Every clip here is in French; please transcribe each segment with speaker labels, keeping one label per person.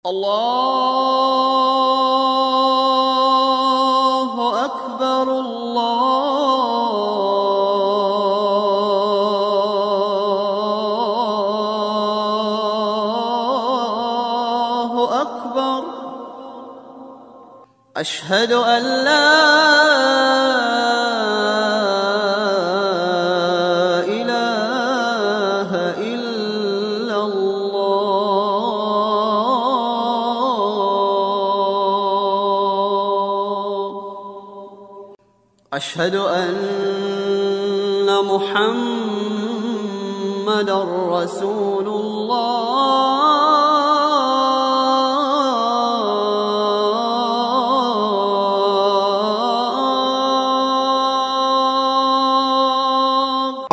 Speaker 1: الله أكبر الله أكبر أشهد أن لا إله إلا الله أشهد أن محمدًا رسول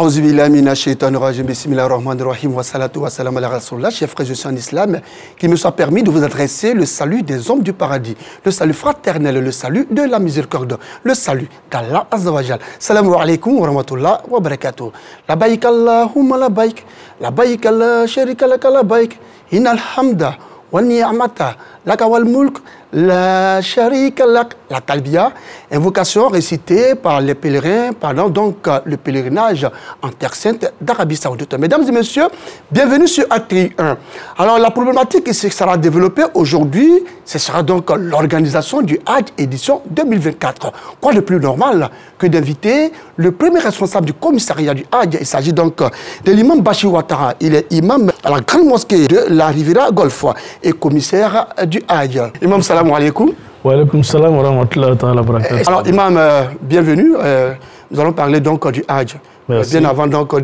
Speaker 2: Auzu billahi minash shaitanir rajim. Bismillahir rahmanir rahim. Wa salatu wa salam ala rasulillah. Chers frères, je suis en islam. Qu'il me soit permis de vous adresser le salut des hommes du paradis, le salut fraternel, le salut de la miséricorde, le salut d'Allah Azza wa Jal. Salamu alaykum wa rahmatullah wa barakatuh. Labaik Allahumma labaik. Labaik la sharika laka labaik. Innal hamda wa ni'mata laka wal mulk la sharika lak. La talbiya, invocation récitée par les pèlerins pendant donc le pèlerinage en Terre Sainte d'Arabie Saoudite. Mesdames et messieurs, bienvenue sur ATI 1. Alors la problématique qui sera développée aujourd'hui, ce sera donc l'organisation du Hajj édition 2024. Quoi de plus normal que d'inviter le premier responsable du commissariat du Hajj. Il s'agit donc de l'imam Bachir Ouattara. Il est imam à la grande mosquée de la Riviera Golfe et commissaire du Hajj. Imam, salam alaikum.
Speaker 3: Wa alaykoum salam wa rahmatullahi wa barakatuh.
Speaker 2: Alors, imam, bienvenue. Nous allons parler donc du Hajj.
Speaker 3: Merci.
Speaker 2: Bien avant donc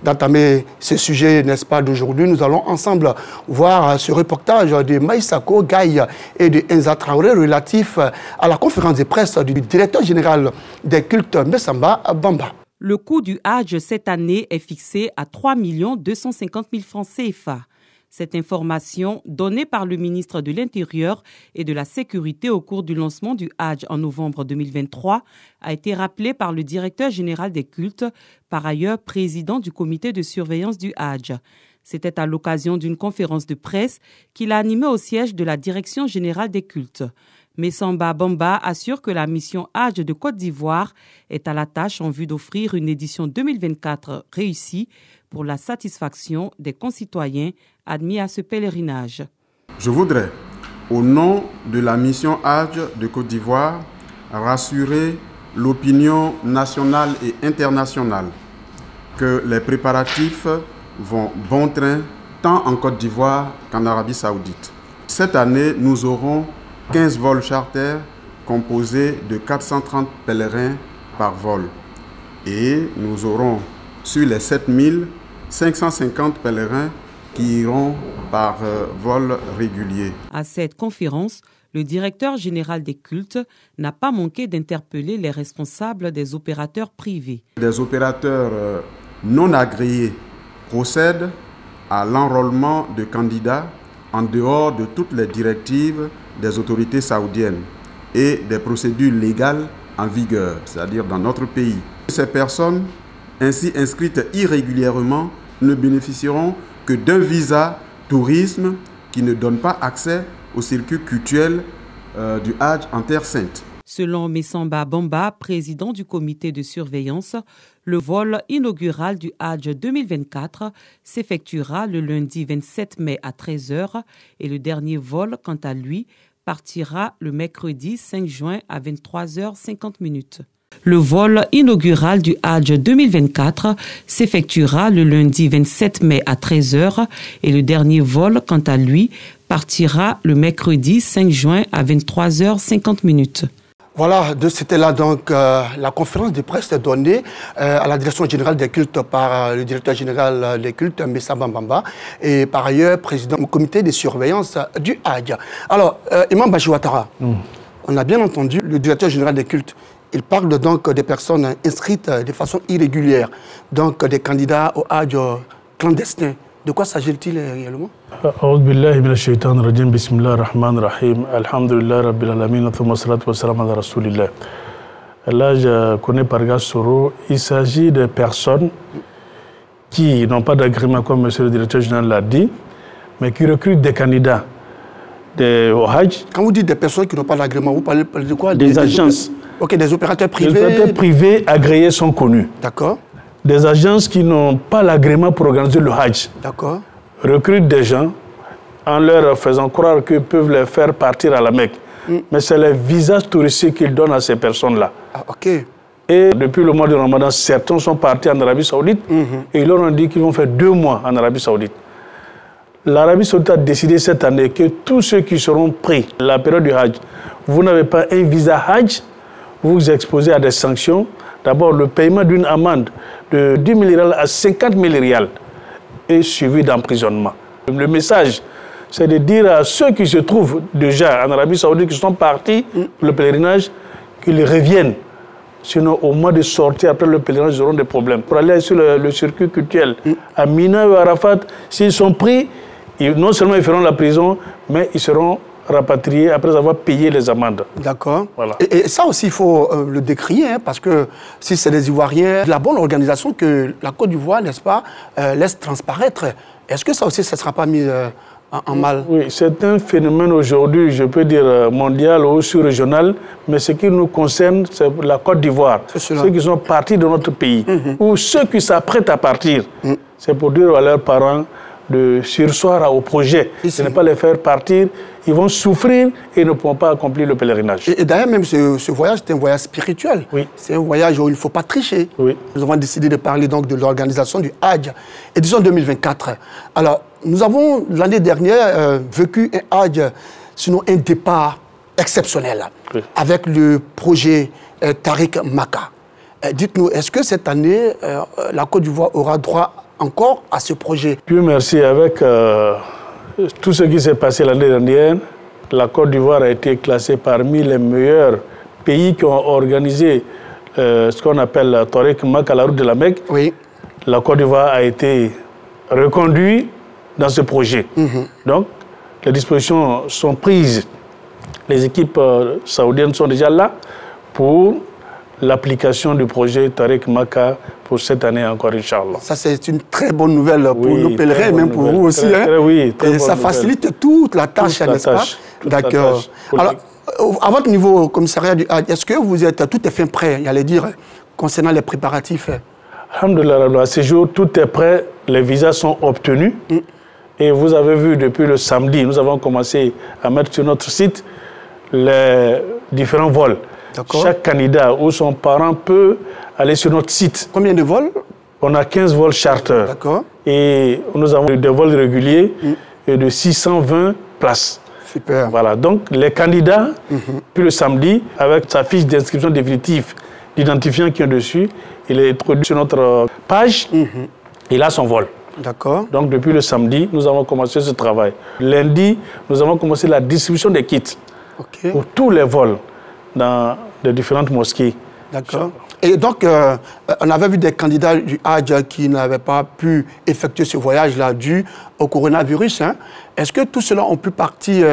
Speaker 2: d'entamer ce sujet, n'est-ce pas, d'aujourd'hui, nous allons ensemble voir ce reportage de Maïsako Gaye et de Enza Traoré relatif à la conférence de presse du directeur général des cultes Messamba Bamba.
Speaker 4: Le coût du Hajj cette année est fixé à 3 250 000 francs CFA. Cette information, donnée par le ministre de l'Intérieur et de la Sécurité au cours du lancement du Hajj en novembre 2023, a été rappelée par le directeur général des cultes, par ailleurs président du comité de surveillance du Hajj. C'était à l'occasion d'une conférence de presse qu'il a animée au siège de la Direction générale des cultes. Messamba Bamba assure que la mission Hajj de Côte d'Ivoire est à la tâche en vue d'offrir une édition 2024 réussie pour la satisfaction des concitoyens admis à ce pèlerinage.
Speaker 5: Je voudrais, au nom de la mission Hajj de Côte d'Ivoire, rassurer l'opinion nationale et internationale que les préparatifs vont bon train tant en Côte d'Ivoire qu'en Arabie Saoudite. Cette année, nous aurons 15 vols charters composés de 430 pèlerins par vol. Et nous aurons sur les 7550 pèlerins qui iront par vol régulier.
Speaker 4: À cette conférence, le directeur général des cultes n'a pas manqué d'interpeller les responsables des opérateurs privés.
Speaker 5: Des opérateurs non agréés procèdent à l'enrôlement de candidats en dehors de toutes les directives des autorités saoudiennes et des procédures légales en vigueur, c'est-à-dire dans notre pays. Ces personnes ainsi inscrites irrégulièrement ne bénéficieront que d'un visa tourisme qui ne donne pas accès au circuit cultuel du Hajj en Terre Sainte.
Speaker 4: Selon Messamba Bamba, président du comité de surveillance, le vol inaugural du Hajj 2024 s'effectuera le lundi 27 mai à 13h et le dernier vol, quant à lui, partira le mercredi 5 juin à 23h50. Le vol inaugural du Hajj 2024 s'effectuera le lundi 27 mai à 13h et le dernier vol, quant à lui, partira le mercredi 5 juin à 23h50.
Speaker 2: Voilà, c'était là donc la conférence de presse donnée à la direction générale des cultes par le directeur général des cultes, Messamba Bamba, et par ailleurs président du comité de surveillance du Hajj. Alors, imam Bachir Ouattara, on a bien entendu le directeur général des cultes. Il parle donc des personnes inscrites de façon irrégulière, donc des candidats au Hajj clandestins. De quoi s'agit-il réellement?
Speaker 3: A'udhu billahi minash shaitanir rajim. Bismillahir rahmanir rahim. Alhamdulillah rabbil alamin. Thumma salatu wassalamu ala rasulillah. Là, je connais par Gassoro, il s'agit de personnes qui n'ont pas d'agrément, comme M. le directeur général l'a dit, mais qui recrutent des candidats au Hajj.
Speaker 2: Quand vous dites des personnes qui n'ont pas d'agrément, vous parlez de quoi?
Speaker 3: Des agences.
Speaker 2: Ok, des opérateurs privés.
Speaker 3: Les opérateurs privés agréés sont connus.
Speaker 2: D'accord.
Speaker 3: Des agences qui n'ont pas l'agrément pour organiser le Hajj.
Speaker 2: D'accord.
Speaker 3: Recrutent des gens en leur faisant croire qu'ils peuvent les faire partir à la Mecque. Mais c'est les visas touristiques qu'ils donnent à ces personnes-là.
Speaker 2: Ah, ok.
Speaker 3: Et depuis le mois de Ramadan, certains sont partis en Arabie Saoudite et ils leur ont dit qu'ils vont faire 2 mois en Arabie Saoudite. L'Arabie Saoudite a décidé cette année que tous ceux qui seront pris la période du Hajj, vous n'avez pas un visa Hajj, vous vous exposez à des sanctions. D'abord, le paiement d'une amende de 10 000 rials à 50 000 rials est suivi d'emprisonnement. Le message, c'est de dire à ceux qui se trouvent déjà en Arabie Saoudite, qui sont partis pour le pèlerinage, qu'ils reviennent. Sinon, au mois de sortie, après le pèlerinage, ils auront des problèmes. Pour aller sur le circuit culturel à Mina ou à Arafat, s'ils sont pris, non seulement ils feront la prison, mais ils seront rapatriés après avoir payé les amendes.
Speaker 2: D'accord.
Speaker 3: Voilà.
Speaker 2: Et ça aussi, il faut le décrier, hein, parce que si c'est des Ivoiriens, la bonne organisation que la Côte d'Ivoire, n'est-ce pas, laisse transparaître, est-ce que ça aussi, ça ne sera pas mis en mal?
Speaker 3: Oui, c'est un phénomène aujourd'hui, je peux dire mondial ou sous-régional, mais ce qui nous concerne, c'est la Côte d'Ivoire. Ceux qui sont partis de notre pays, ou ceux qui s'apprêtent à partir. C'est pour dire à leurs parents de surseoir au projet, de ne pas les faire partir. Ils vont souffrir et ne pourront pas accomplir le pèlerinage.
Speaker 2: Et d'ailleurs, même ce voyage, c'est un voyage spirituel.
Speaker 3: Oui.
Speaker 2: C'est un voyage où il ne faut pas tricher.
Speaker 3: Oui.
Speaker 2: Nous avons décidé de parler donc de l'organisation du Hajj, édition 2024. Alors, nous avons l'année dernière vécu un Hajj, sinon un départ exceptionnel, avec le projet Tariq Maka. Dites-nous, est-ce que cette année, la Côte d'Ivoire aura droit encore à ce projet?
Speaker 3: Dieu merci, avec tout ce qui s'est passé l'année dernière, la Côte d'Ivoire a été classée parmi les meilleurs pays qui ont organisé ce qu'on appelle Tariq Maka, la route de la Mecque.
Speaker 2: Oui.
Speaker 3: La Côte d'Ivoire a été reconduite dans ce projet. Donc, les dispositions sont prises. Les équipes saoudiennes sont déjà là pour l'application du projet Tariq Maka pour cette année encore, Inch'Allah.
Speaker 2: Ça, c'est une très bonne nouvelle pour nos pèlerins, même pour vous aussi. Et ça facilite toute la tâche, n'est-ce pas? D'accord. Alors, à votre niveau, au commissariat du Hajj, est-ce que vous êtes tout est fin prêt, j'allais dire, concernant les préparatifs?
Speaker 3: Alhamdulillah, à ce jour, tout est prêt, les visas sont obtenus. Et vous avez vu, depuis le samedi, nous avons commencé à mettre sur notre site les différents vols. Chaque candidat ou son parent peut aller sur notre site.
Speaker 2: Combien de vols?
Speaker 3: On a 15 vols charter.
Speaker 2: D'accord.
Speaker 3: Et nous avons des vols réguliers et de 620 places.
Speaker 2: Super.
Speaker 3: Voilà, donc les candidats, puis le samedi, avec sa fiche d'inscription définitive, l'identifiant qui est dessus, il est introduit sur notre page, il a son vol.
Speaker 2: D'accord.
Speaker 3: Donc depuis le samedi, nous avons commencé ce travail. Lundi, nous avons commencé la distribution des kits pour tous les vols dans les différentes mosquées.
Speaker 2: D'accord. Et donc, on avait vu des candidats du Hajj qui n'avaient pas pu effectuer ce voyage-là dû au coronavirus. Hein. Est-ce que tous ceux-là ont pu partir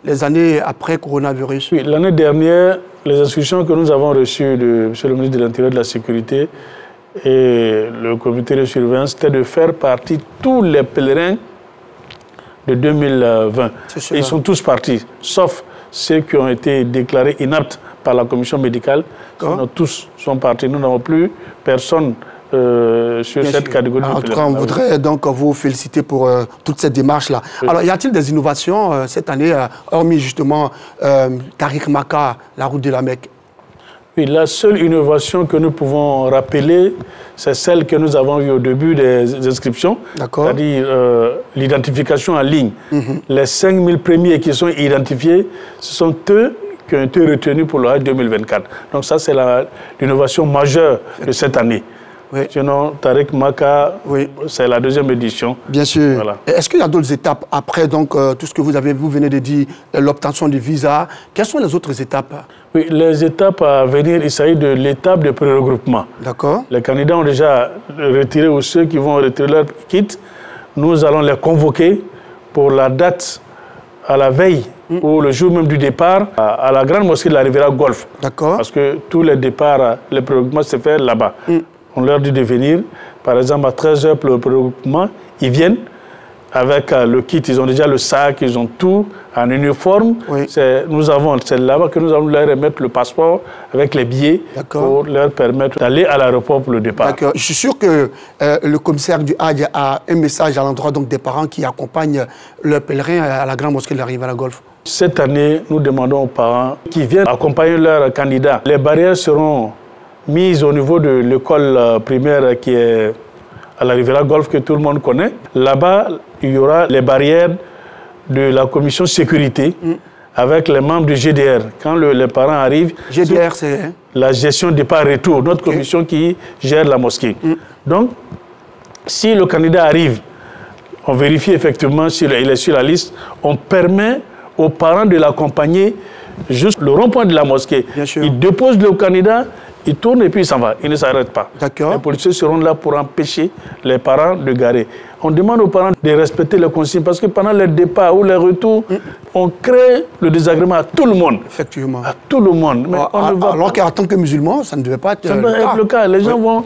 Speaker 2: les années après coronavirus?
Speaker 3: Oui, l'année dernière, les instructions que nous avons reçues de M. le ministre de l'Intérieur et de la Sécurité et le comité de surveillance, c'était de faire partie tous les pèlerins de 2020. Ils sont tous partis, sauf ceux qui ont été déclarés inaptes par la commission médicale. Sinon, tous sont partis. Nous n'avons plus personne sur cette catégorie.
Speaker 2: En tout cas, on voudrait donc vous féliciter pour toute cette démarche-là. Alors, y a-t-il des innovations cette année, hormis justement Tariq Maka, la route de la Mecque?
Speaker 3: Oui, la seule innovation que nous pouvons rappeler, c'est celle que nous avons eue au début des inscriptions, c'est-à-dire l'identification en ligne. Les 5000 premiers qui sont identifiés, ce sont eux qui ont été retenus pour le Hajj 2024. Donc ça, c'est l'innovation majeure de cette année. Oui. Sinon, Tariq Maka, c'est la deuxième édition.
Speaker 2: Bien sûr.
Speaker 3: Voilà.
Speaker 2: Est-ce qu'il y a d'autres étapes après donc, tout ce que vous venez de dire, l'obtention du visa? Quelles sont les autres étapes?
Speaker 3: Oui, les étapes à venir, il s'agit de l'étape de pré-regroupement.
Speaker 2: D'accord.
Speaker 3: Les candidats ont déjà retiré, ou ceux qui vont retirer leur kit, nous allons les convoquer pour la date à la veille ou le jour même du départ à la grande mosquée de la Riviera Golfe.
Speaker 2: D'accord.
Speaker 3: Parce que tous les départs, les pré-regroupements se font là-bas. On leur dit de venir, par exemple, à 13h pour le pré-regroupement, ils viennent. avec le kit, ils ont déjà le sac, ils ont tout en uniforme.
Speaker 2: Oui.
Speaker 3: C'est là-bas que nous allons leur remettre le passeport avec les billets pour leur permettre d'aller à l'aéroport pour le départ.
Speaker 2: D'accord. Je suis sûr que le commissaire du Hadj a un message à l'endroit des parents qui accompagnent leurs pèlerins à la grande mosquée de la Riviera Golfe.
Speaker 3: Cette année, nous demandons aux parents qui viennent accompagner leurs candidats. Les barrières seront mises au niveau de l'école primaire qui est à la Riviera Golfe que tout le monde connaît. Là-bas, il y aura les barrières de la commission sécurité avec les membres du GDR. Quand les parents arrivent...
Speaker 2: GDR, c'est...
Speaker 3: La gestion départ-retour, notre commission qui gère la mosquée. Donc, si le candidat arrive, on vérifie effectivement s'il est sur la liste, on permet aux parents de l'accompagner jusqu'au rond-point de la mosquée. Ils déposent le candidat, ils tournent et puis ils s'en vont. Ils ne s'arrêtent pas. Les policiers seront là pour empêcher les parents de garer. On demande aux parents de respecter les consignes parce que pendant le départ ou le retour, on crée le désagrément à tout le monde.
Speaker 2: Effectivement.
Speaker 3: À tout le monde. Mais
Speaker 2: alors qu'en tant que musulman, ça ne devait pas être
Speaker 3: ça doit être le cas. Les gens vont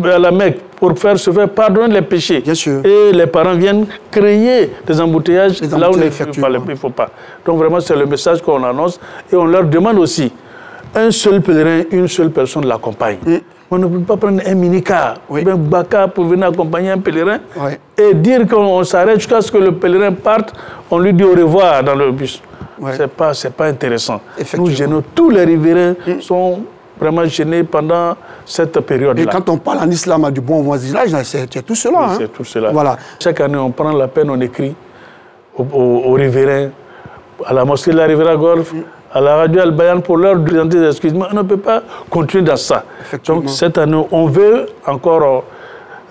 Speaker 3: à la Mecque pour se faire pardonner les péchés.
Speaker 2: Bien sûr.
Speaker 3: Et les parents viennent créer des embouteillages là où il ne faut pas. Donc vraiment, c'est le message qu'on annonce. Et on leur demande aussi, un seul pèlerin, une seule personne l'accompagne. On ne peut pas prendre un mini-car, un baka pour venir accompagner un pèlerin et dire qu'on s'arrête jusqu'à ce que le pèlerin parte, on lui dit au revoir dans le bus. C'est pas intéressant. Nous gênons, tous les riverains sont vraiment gênés pendant cette période-là.
Speaker 2: Et quand on parle en islam du bon voisinage, c'est tout cela.
Speaker 3: C'est tout cela. Voilà. Chaque année, on prend la peine, on écrit aux riverains, à la mosquée de la Riviera Golfe, à la radio Al-Bayan pour leur présenter des excuses. Mais on ne peut pas continuer dans ça. Donc cette année, on veut encore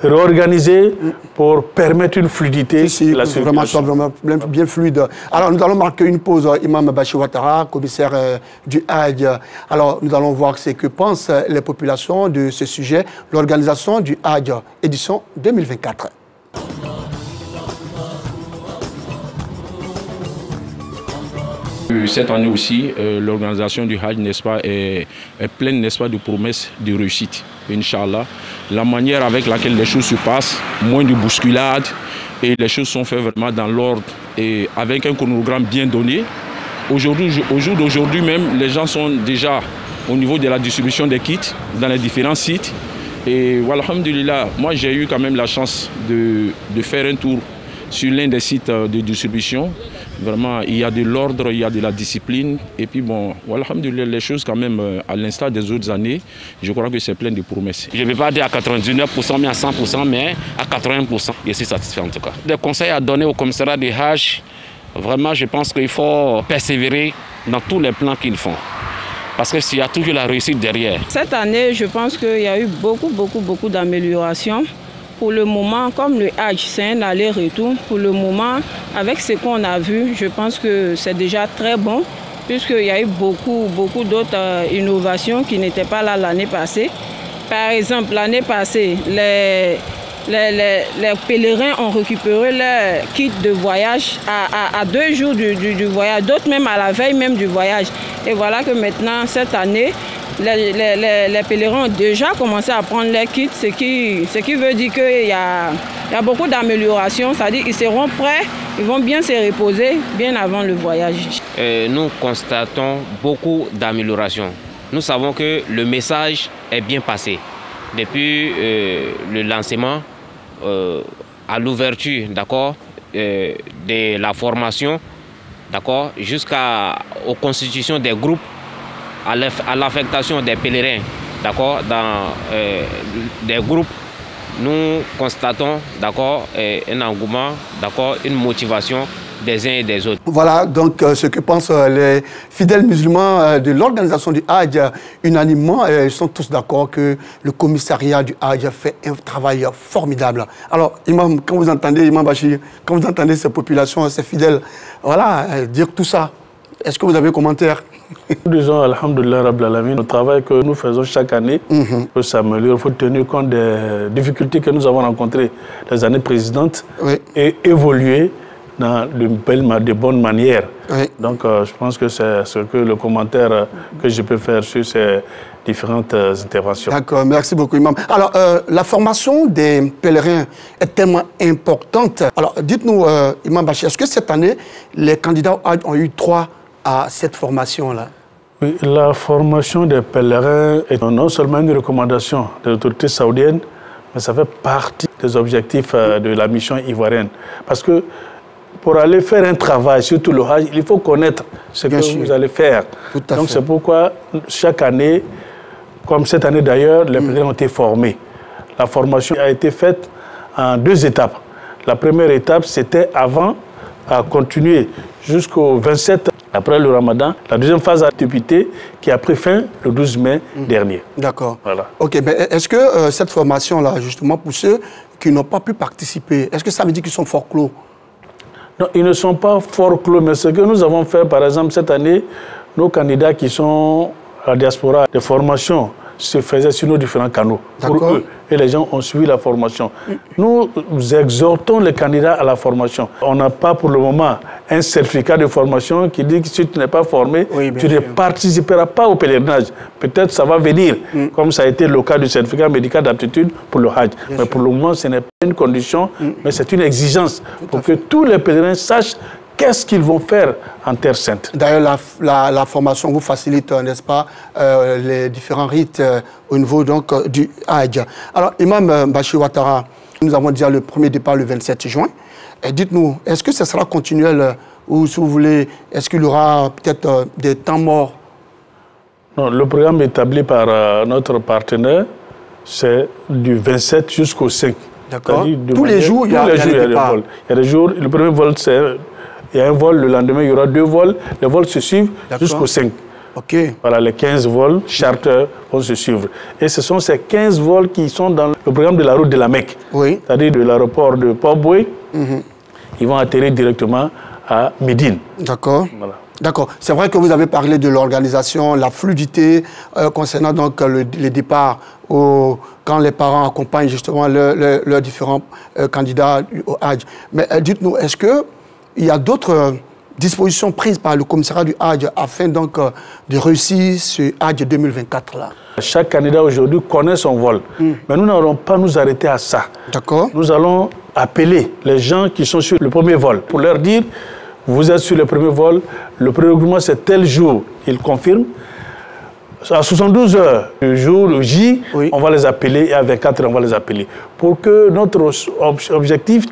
Speaker 3: réorganiser pour permettre une fluidité de la circulation.
Speaker 2: Vraiment bien fluide. Alors nous allons marquer une pause, Imam Bachir Ouattara, commissaire du Hadj. Alors nous allons voir ce que pensent les populations de ce sujet, l'organisation du Hadj, édition 2024.
Speaker 6: Cette année aussi, l'organisation du Hadj, n'est-ce pas, est pleine, n'est-ce pas, de promesses de réussite. Inch'Allah, la manière avec laquelle les choses se passent, moins de bousculades, et les choses sont faites vraiment dans l'ordre et avec un chronogramme bien donné. Au jour d'aujourd'hui même, les gens sont déjà au niveau de la distribution des kits dans les différents sites. Et voilà, alhamdulillah, moi j'ai eu quand même la chance de faire un tour sur l'un des sites de distribution. Vraiment, il y a de l'ordre, il y a de la discipline. Et puis bon, voilà, alhamdulillah, les choses quand même, à l'instar des autres années, je crois que c'est plein de promesses. Je ne vais pas dire à 99%, mais à 100%, mais à 80%. Je suis satisfait en tout cas. Des conseils à donner au commissariat des Hadj, vraiment, je pense qu'il faut persévérer dans tous les plans qu'ils font. Parce qu'il y a toujours la réussite derrière.
Speaker 7: Cette année, je pense qu'il y a eu beaucoup d'améliorations. Pour le moment, comme le Hadj, c'est un aller-retour, pour le moment, avec ce qu'on a vu, je pense que c'est déjà très bon, puisqu'il y a eu beaucoup d'autres innovations qui n'étaient pas là l'année passée. Par exemple, l'année passée, les pèlerins ont récupéré leur kit de voyage à 2 jours du voyage, d'autres même à la veille même du voyage. Et voilà que maintenant, cette année, les pèlerins ont déjà commencé à prendre leur kit, ce qui veut dire qu'il y a beaucoup d'améliorations, c'est-à-dire qu'ils seront prêts, ils vont bien se reposer bien avant le voyage.
Speaker 8: Nous constatons beaucoup d'améliorations. Nous savons que le message est bien passé. Depuis le lancement, à l'ouverture, d'accord, de la formation, d'accord, jusqu'aux constitutions des groupes, à l'affectation des pèlerins, d'accord, dans des groupes, nous constatons, d'accord, un engouement, d'accord, une motivation des uns et des autres.
Speaker 2: Voilà donc ce que pensent les fidèles musulmans de l'organisation du Hadj. Unanimement, ils sont tous d'accord que le commissariat du Hadj fait un travail formidable. Alors, Imam, quand vous entendez, Imam Bachir, quand vous entendez ces populations, ces fidèles, voilà, dire tout ça, est-ce que vous avez un commentaire?
Speaker 3: Nous disons, alhamdoulilah, Rabbil Alamin, le travail que nous faisons chaque année peut s'améliorer. Il faut tenir compte des difficultés que nous avons rencontrées les années précédentes et évoluer de bonne manière.
Speaker 2: Oui.
Speaker 3: Donc, je pense que c'est ce que le commentaire que je peux faire sur ces différentes interventions.
Speaker 2: D'accord, merci beaucoup, Imam. Alors, la formation des pèlerins est tellement importante. Alors, dites-nous, Imam Bachir, est-ce que cette année, les candidats ont eu droit à cette formation-là?
Speaker 3: Oui, la formation des pèlerins est non seulement une recommandation de l'autorité saoudienne, mais ça fait partie des objectifs de la mission ivoirienne. Parce que pour aller faire un travail, surtout le Hajj, il faut connaître ce que vous allez faire. Donc c'est pourquoi chaque année, comme cette année d'ailleurs, les pèlerins ont été formés. La formation a été faite en 2 étapes. La première étape, c'était avant à continuer jusqu'au 27 après le Ramadan. La deuxième phase a débuté, qui a pris fin le 12 mai dernier.
Speaker 2: D'accord.
Speaker 3: Voilà.
Speaker 2: Ok, ben, est-ce que cette formation-là, justement, pour ceux qui n'ont pas pu participer, est-ce que ça veut dire qu'ils sont fort clos?
Speaker 3: Non, ils ne sont pas fort clos, mais ce que nous avons fait, par exemple, cette année, nos candidats qui sont à la diaspora, des formations se faisaient sur nos différents canaux pour eux. Et les gens ont suivi la formation. Nous exhortons les candidats à la formation. On n'a pas pour le moment un certificat de formation qui dit que si tu n'es pas formé, tu ne participeras pas au pèlerinage. Peut-être ça va venir, comme ça a été le cas du certificat médical d'aptitude pour le Hajj. Mais pour le moment, ce n'est pas une condition, mais c'est une exigence pour que tous les pèlerins sachent qu'est-ce qu'ils vont faire en Terre Sainte.
Speaker 2: D'ailleurs, la formation vous facilite, n'est-ce pas, les différents rites au niveau donc, du Hajj. Alors, Imam Bachir Ouattara, nous avons déjà le premier départ le 27 juin. Dites-nous, est-ce que ce sera continuel ou, si vous voulez, est-ce qu'il y aura peut-être des temps morts?
Speaker 3: Non, le programme établi par notre partenaire, c'est du 27 jusqu'au 5.
Speaker 2: D'accord. Tous les jours, il y a des vols.
Speaker 3: Il y a des jours, le premier vol, c'est... Il y a un vol, le lendemain, il y aura 2 vols. Les vols se suivent jusqu'au 5.
Speaker 2: Ok.
Speaker 3: Voilà, les 15 vols charter vont se suivre. Et ce sont ces 15 vols qui sont dans le programme de la route de la Mecque.
Speaker 2: Oui.
Speaker 3: C'est-à-dire de l'aéroport de Port-Boué. Ils vont atterrir directement à Médine.
Speaker 2: D'accord.
Speaker 3: Voilà.
Speaker 2: D'accord. C'est vrai que vous avez parlé de l'organisation, la fluidité concernant donc les départs quand les parents accompagnent justement leurs différents candidats au Hajj. Mais dites-nous, est-ce que il y a d'autres dispositions prises par le commissariat du Hajj afin donc de réussir ce Hajj 2024-là?
Speaker 3: Chaque candidat aujourd'hui connaît son vol. Mais nous n'allons pas nous arrêter à ça.
Speaker 2: D'accord.
Speaker 3: Nous allons appeler les gens qui sont sur le premier vol pour leur dire, vous êtes sur le premier vol, le prélèvement c'est tel jour. Ils confirment. À 72 heures, le jour, le J, on va les appeler et à 24 heures, on va les appeler. Pour que notre objectif,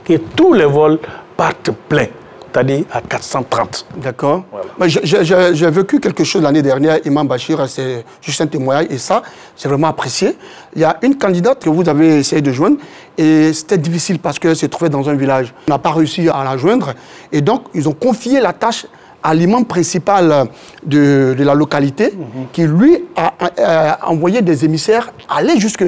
Speaker 3: que tous les vols partent pleins, c'est-à-dire à 430.
Speaker 2: D'accord. Voilà. J'ai vécu quelque chose l'année dernière, Imam Bachir, c'est juste un témoignage, et ça, j'ai vraiment apprécié. Il y a une candidate que vous avez essayé de joindre, et c'était difficile parce qu'elle se trouvait dans un village. On n'a pas réussi à la joindre, et donc ils ont confié la tâche à l'imam principal de la localité, qui lui a envoyé des émissaires aller jusque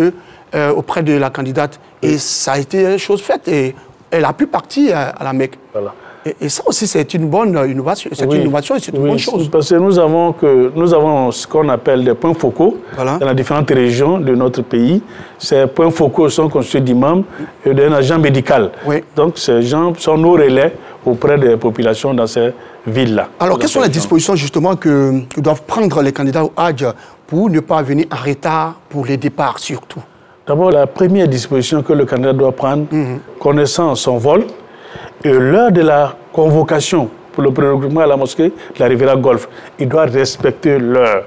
Speaker 2: auprès de la candidate. Et ça a été chose faite, et elle a pu partir à la Mecque. Voilà. Et ça aussi, c'est une bonne innovation. C'est une innovation et c'est une bonne chose.
Speaker 3: Parce que nous avons ce qu'on appelle des points focaux dans les différentes régions de notre pays. Ces points focaux sont constitués d'imams et d'un agent médical. Donc, ces gens sont nos relais auprès des populations dans ces villes-là.
Speaker 2: Alors, quelles sont les dispositions justement que doivent prendre les candidats au Hajj pour ne pas venir en retard pour les départs surtout?
Speaker 3: D'abord, la première disposition que le candidat doit prendre, connaissant son vol, et l'heure de la convocation pour le pré-regroupement à la mosquée de la Riviera Golfe, il doit respecter l'heure.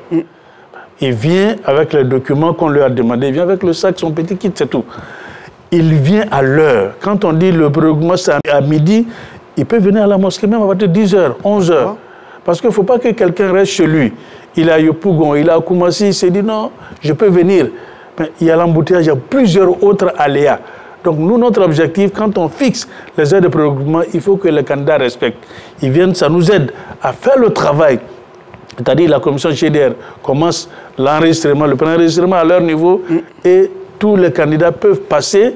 Speaker 3: Il vient avec les documents qu'on lui a demandé, il vient avec le sac, son petit kit, c'est tout. Il vient à l'heure. Quand on dit le pré-regroupement c'est à midi, il peut venir à la mosquée même à partir de 10h, 11h. Parce qu'il ne faut pas que quelqu'un reste chez lui. Il est à Yopougon, il est à Koumassi, il s'est dit non, je peux venir. Mais il y a l'embouteillage, il y a plusieurs autres aléas. Donc nous, notre objectif, quand on fixe les heures de pré-regroupement, il faut que les candidats respectent. Ils viennent, ça nous aide à faire le travail. C'est-à-dire la commission GDR commence l'enregistrement, le pré-enregistrement à leur niveau, et tous les candidats peuvent passer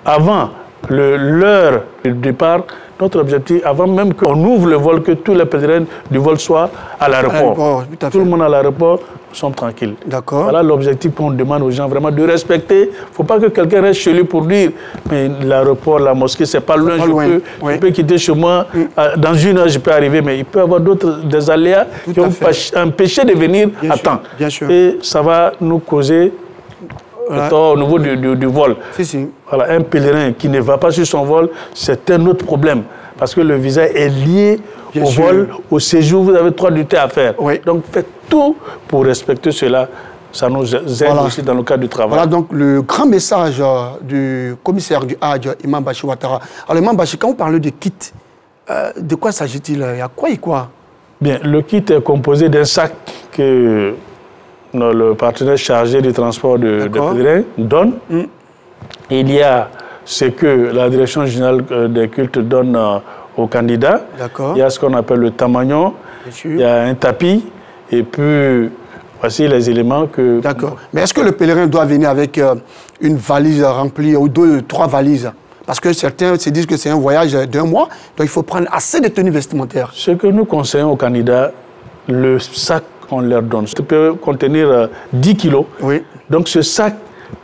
Speaker 3: avant l'heure du départ. Notre objectif, avant même qu'on ouvre le vol, que tous les pèlerins du vol soient à l'aéroport. Tout le monde à l'aéroport, sommes tranquilles.
Speaker 2: D'accord.
Speaker 3: Voilà l'objectif qu'on demande aux gens vraiment de respecter. Il ne faut pas que quelqu'un reste chez lui pour dire mais l'aéroport, la mosquée, c'est pas loin, je peux quitter chez moi, dans 1 heure je peux arriver, mais il peut y avoir des aléas qui ont empêché de venir à temps.
Speaker 2: Bien sûr.
Speaker 3: Et ça va nous causer au niveau du vol. Voilà, un pèlerin qui ne va pas sur son vol, c'est un autre problème. Parce que le visa est lié au vol, au séjour, vous avez 3 nuitées à faire. Donc faites tout pour respecter cela. Ça nous aide aussi dans le cadre du travail.
Speaker 2: Voilà donc le grand message du commissaire du Hadj, Imam Bachir Ouattara. Alors Imam Bachir, quand vous parlez de kit, de quoi s'agit-il? Il y a quoi et quoi?
Speaker 3: Bien, le kit est composé d'un sac que le partenaire chargé du transport de pèlerins donne. Il y a ce que la direction générale des cultes donne aux candidats. Il y a ce qu'on appelle le tamagnon, il y a un tapis, et puis voici les éléments que...
Speaker 2: D'accord. Mais est-ce que le pèlerin doit venir avec une valise remplie, ou 2 ou 3 valises? Parce que certains se disent que c'est un voyage d'1 mois, donc il faut prendre assez de tenues vestimentaires.
Speaker 3: Ce que nous conseillons aux candidats, le sac qu'on leur donne, ça peut contenir 10 kilos. Donc ce sac,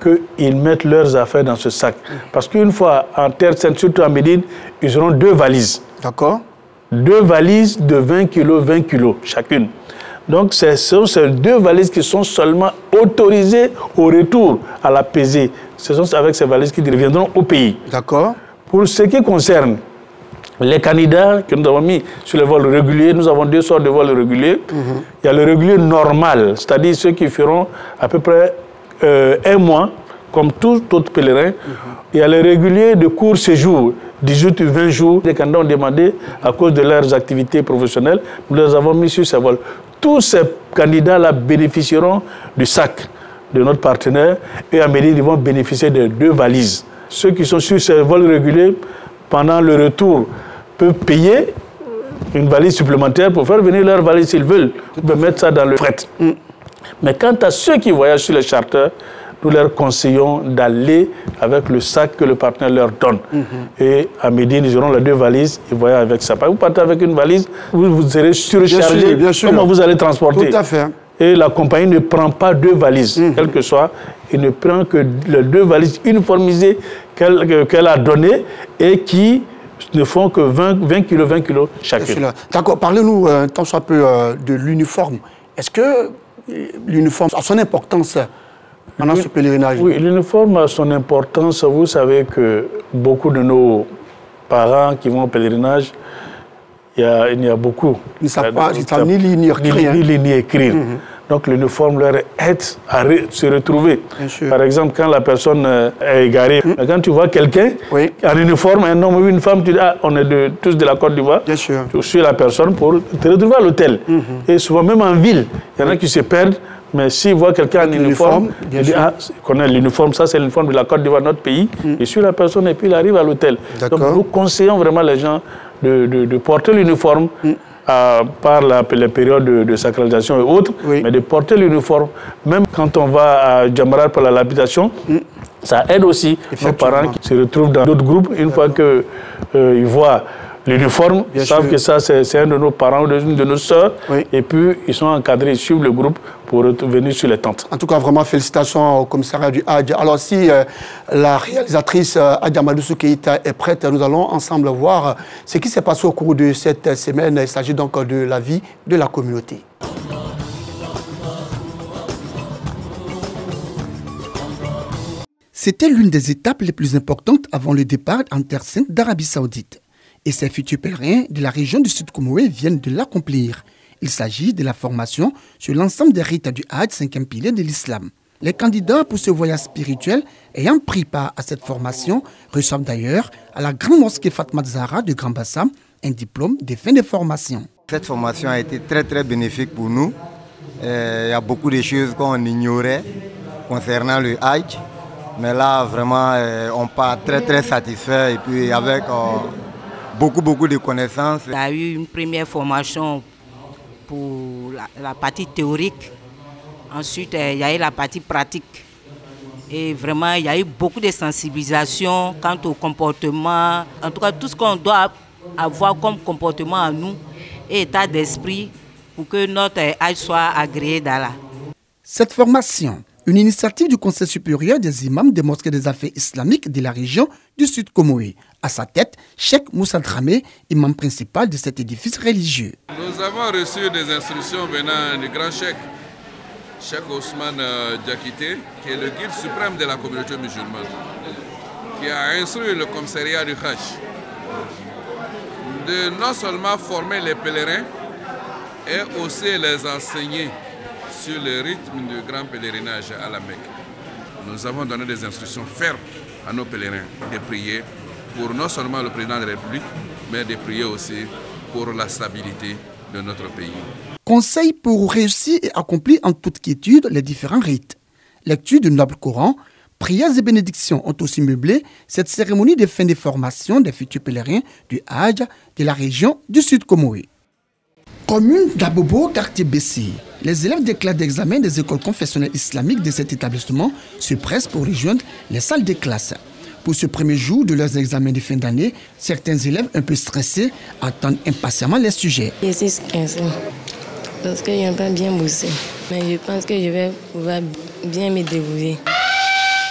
Speaker 3: qu'ils mettent leurs affaires dans ce sac. Parce qu'une fois en Terre Sainte, surtout à Médine, ils auront 2 valises.
Speaker 2: D'accord.
Speaker 3: 2 valises de 20 kilos chacune. Donc ce sont ces 2 valises qui sont seulement autorisées au retour à la pesée. Ce sont avec ces valises qui reviendront au pays.
Speaker 2: D'accord.
Speaker 3: Pour ce qui concerne les candidats que nous avons mis sur le vol régulier, nous avons 2 sortes de vols réguliers. Il y a le régulier normal, c'est-à-dire ceux qui feront à peu près 1 mois, comme tout autre pèlerin. Il y a les réguliers de court séjour, 18 ou 20 jours. Les candidats ont demandé, à cause de leurs activités professionnelles, nous les avons mis sur ces vols. Tous ces candidats-là bénéficieront du sac de notre partenaire et à Médine, ils vont bénéficier de 2 valises. Ceux qui sont sur ces vols réguliers, pendant le retour, peuvent payer une valise supplémentaire pour faire venir leur valise s'ils veulent. Ils peuvent mettre ça dans le fret. Mais quant à ceux qui voyagent sur les charters, nous leur conseillons d'aller avec le sac que le partenaire leur donne. Et à Médine, ils auront les 2 valises, ils voyagent avec ça. Vous partez avec une valise, vous serez surchargé.
Speaker 2: Bien sûr.
Speaker 3: Comment vous allez transporter?
Speaker 2: Tout à fait.
Speaker 3: Et la compagnie ne prend pas 2 valises, quel que soit. Il ne prend que les 2 valises uniformisées qu'elle a données et qui ne font que 20 kilos chacune.
Speaker 2: D'accord. Parlez-nous tant soit peu de l'uniforme. Est-ce que l'uniforme a son importance pendant ce pèlerinage?
Speaker 3: Oui, l'uniforme a son importance. Vous savez que beaucoup de nos parents qui vont au pèlerinage, il y a beaucoup.
Speaker 2: Ils ne savent pas, ils ne savent ni lire ni écrire.
Speaker 3: Ni lire ni écrire. Donc l'uniforme leur aide à se retrouver. Par exemple, quand la personne est égarée, quand tu vois quelqu'un en uniforme, un homme ou une femme, tu dis on est tous de la Côte d'Ivoire.
Speaker 2: Bien sûr.
Speaker 3: Tu suis la personne pour te retrouver à l'hôtel. Et souvent même en ville, il y en a qui se perdent. Mais s'ils voient quelqu'un en uniforme, ils disent il connaît l'uniforme, ça c'est l'uniforme de la Côte d'Ivoire, notre pays. Il suit la personne et puis il arrive à l'hôtel. Donc nous conseillons vraiment les gens de porter l'uniforme par les périodes de sacralisation et autres, mais de porter l'uniforme, même quand on va à Djambarat pour l'habitation, ça aide aussi nos parents qui se retrouvent dans d'autres groupes. Une fois qu'ils voient l'uniforme, ils savent que ça c'est un de nos parents ou une de nos sœurs, et puis ils sont encadrés, ils suivent le groupe pour venir sur les tentes.
Speaker 2: En tout cas, vraiment félicitations au commissariat du Hadj. Alors si la réalisatrice Hadj Amadou Keïta est prête, nous allons ensemble voir ce qui s'est passé au cours de cette semaine. Il s'agit donc de la vie de la communauté. C'était l'une des étapes les plus importantes avant le départ en Terre Sainte d'Arabie Saoudite. Et ces futurs pèlerins de la région du Sud-Comoé viennent de l'accomplir. Il s'agit de la formation sur l'ensemble des rites du Hadj, 5e pilier de l'islam. Les candidats pour ce voyage spirituel ayant pris part à cette formation reçoivent d'ailleurs à la grande mosquée Fatma Zahra de Grand Bassam un diplôme de fin de formation.
Speaker 9: Cette formation a été très bénéfique pour nous. Il y a beaucoup de choses qu'on ignorait concernant le Hadj. Mais là, vraiment, on part très satisfait et puis avec beaucoup de connaissances.
Speaker 10: Il y a eu une première formation pour la partie théorique. Ensuite, il y a eu la partie pratique. Et vraiment, il y a eu beaucoup de sensibilisation quant au comportement. En tout cas, tout ce qu'on doit avoir comme comportement à nous et état d'esprit pour que notre Hadj soit agréé d'Allah.
Speaker 2: Cette formation, une initiative du Conseil supérieur des imams des mosquées des affaires islamiques de la région du Sud Comoé. À sa tête, Cheikh Moussa Dramé, imam principal de cet édifice religieux.
Speaker 11: Nous avons reçu des instructions venant du grand cheikh, Cheikh Ousmane Diakité, qui est le guide suprême de la communauté musulmane, qui a instruit le commissariat du Hajj de non seulement former les pèlerins, et aussi les enseigner sur le rythme du grand pèlerinage à la Mecque. Nous avons donné des instructions fermes à nos pèlerins de prier pour non seulement le président de la République, mais de prier aussi pour la stabilité de notre pays.
Speaker 2: Conseil pour réussir et accomplir en toute quiétude les différents rites. Lecture du noble Coran, prières et bénédictions ont aussi meublé cette cérémonie de fin de formation des futurs pèlerins du Hajj de la région du Sud Comoé. Commune d'Abobo, quartier Bessi. Les élèves des classes d'examen des écoles confessionnelles islamiques de cet établissement se pressent pour rejoindre les salles de classe. Pour ce premier jour de leurs examens de fin d'année, certains élèves un peu stressés attendent impatiemment les sujets.
Speaker 12: Je suis stressée parce que je n'ai pas bien bossé, mais je pense que je vais pouvoir bien me débrouiller.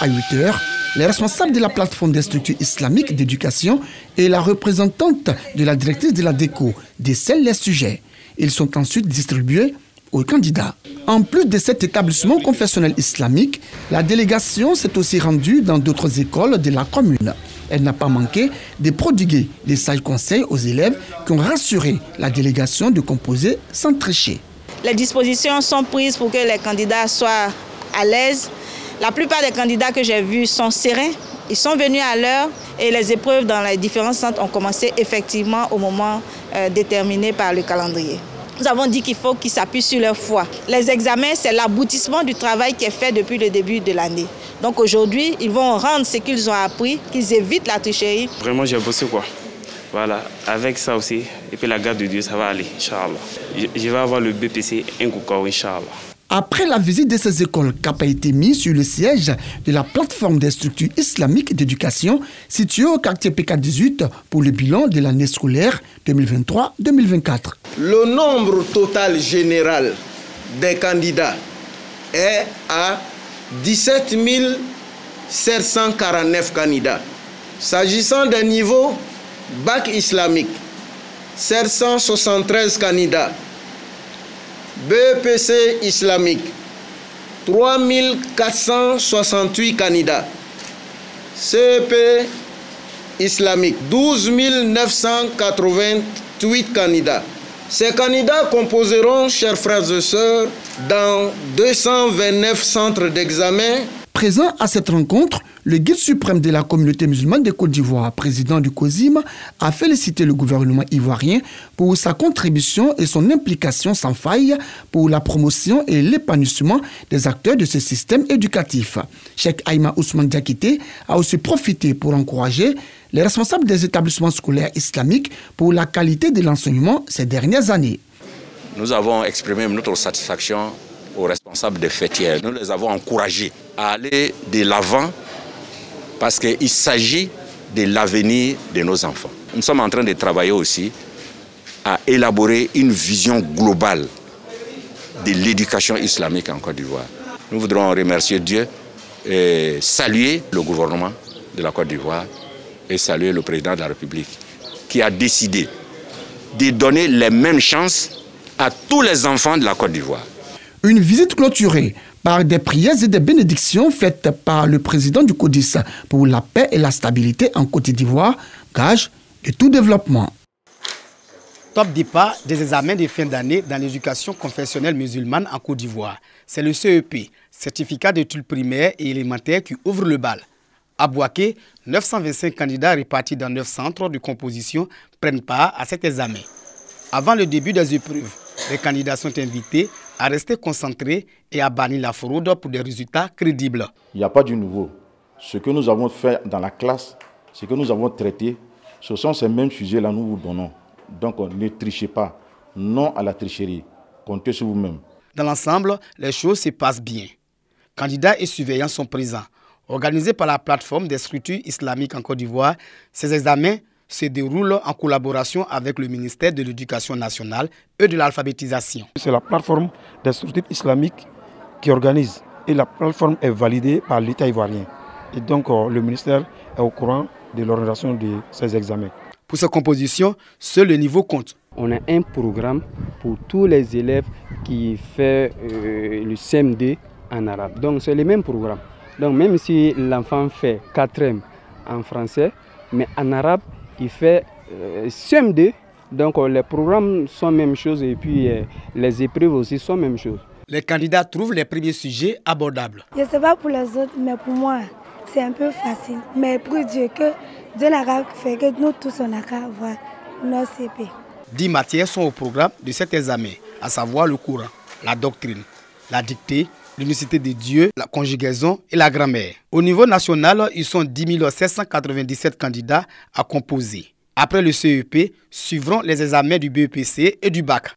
Speaker 2: À 8 heures, les responsables de la plateforme des structures islamiques d'éducation et la représentante de la directrice de la DECO décèlent les sujets. Ils sont ensuite distribués aux candidats. En plus de cet établissement confessionnel islamique, la délégation s'est aussi rendue dans d'autres écoles de la commune. Elle n'a pas manqué de prodiguer des sages conseils aux élèves qui ont rassuré la délégation de composer sans tricher.
Speaker 13: Les dispositions sont prises pour que les candidats soient à l'aise. La plupart des candidats que j'ai vus sont sereins. Ils sont venus à l'heure et les épreuves dans les différents centres ont commencé effectivement au moment déterminé par le calendrier. Nous avons dit qu'il faut qu'ils s'appuient sur leur foi. Les examens, c'est l'aboutissement du travail qui est fait depuis le début de l'année. Donc aujourd'hui, ils vont rendre ce qu'ils ont appris, qu'ils évitent la tricherie.
Speaker 14: Vraiment, j'ai bossé quoi. Voilà, avec ça aussi, et puis la garde de Dieu, ça va aller, Inch'Allah. Je vais avoir le BPC Nkoukaou, Inch'Allah.
Speaker 2: Après la visite de ces écoles, cap a été mis sur le siège de la plateforme des structures islamiques d'éducation située au quartier PK18 pour le bilan de l'année scolaire 2023-2024.
Speaker 15: Le nombre total général des candidats est à 17 749 candidats. S'agissant des niveaux bac islamique, 773 candidats. BPC islamique, 3468 candidats. CP islamique, 12 988 candidats. Ces candidats composeront, chers frères et sœurs, dans 229 centres d'examen.
Speaker 2: Présent à cette rencontre, le guide suprême de la communauté musulmane de Côte d'Ivoire, président du COSIM, a félicité le gouvernement ivoirien pour sa contribution et son implication sans faille pour la promotion et l'épanouissement des acteurs de ce système éducatif. Cheikh Aïma Ousmane Diakité a aussi profité pour encourager les responsables des établissements scolaires islamiques pour la qualité de l'enseignement ces dernières années.
Speaker 16: Nous avons exprimé notre satisfaction aux responsables des fêtières. Nous les avons encouragés à aller de l'avant parce qu'il s'agit de l'avenir de nos enfants. Nous sommes en train de travailler aussi à élaborer une vision globale de l'éducation islamique en Côte d'Ivoire. Nous voudrons remercier Dieu et saluer le gouvernement de la Côte d'Ivoire et saluer le président de la République qui a décidé de donner les mêmes chances à tous les enfants de la Côte d'Ivoire.
Speaker 2: Une visite clôturée par des prières et des bénédictions faites par le président du CODIS pour la paix et la stabilité en Côte d'Ivoire, gage de tout développement.
Speaker 17: Top départ des examens de fin d'année dans l'éducation confessionnelle musulmane en Côte d'Ivoire. C'est le CEP, certificat d'études primaires et élémentaires, qui ouvre le bal. À Bouaké, 925 candidats répartis dans 9 centres de composition prennent part à cet examen. Avant le début des épreuves, les candidats sont invités à rester concentrés et à bannir la fraude pour des résultats crédibles.
Speaker 18: Il n'y a pas du nouveau. Ce que nous avons fait dans la classe, ce que nous avons traité, ce sont ces mêmes sujets-là que nous vous donnons. Donc ne trichez pas. Non à la tricherie. Comptez sur vous-même.
Speaker 17: Dans l'ensemble, les choses se passent bien. Candidats et surveillants sont présents. Organisés par la plateforme des structures islamiques en Côte d'Ivoire, ces examens se déroule en collaboration avec le ministère de l'Éducation nationale et de l'alphabétisation.
Speaker 19: C'est la plateforme des structures islamiques qui organise. Et la plateforme est validée par l'État ivoirien. Et donc le ministère est au courant de l'organisation de ces examens.
Speaker 17: Pour ces compositions, seul le niveau compte.
Speaker 20: On a un programme pour tous les élèves qui font le CM2 en arabe. Donc c'est le même programme. Donc même si l'enfant fait 4e en français, mais en arabe, il fait CM2. Donc les programmes sont même chose et puis les épreuves aussi sont même chose.
Speaker 17: Les candidats trouvent les premiers sujets abordables.
Speaker 21: Je ne sais pas pour les autres, mais pour moi, c'est un peu facile. Mais pour Dieu, que Dieu n'a fait que nous tous on a qu'à avoir nos CP.
Speaker 17: 10 matières sont au programme de cet examen, à savoir le Coran, la doctrine, la dictée, l'unicité de Dieu, la conjugaison et la grammaire. Au niveau national, ils sont 10 797 candidats à composer. Après le CEP, suivront les examens du BEPC et du bac.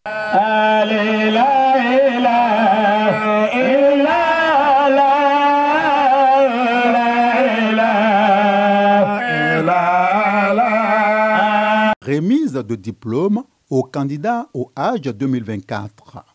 Speaker 22: Remise de diplôme aux candidats au Hajj 2024.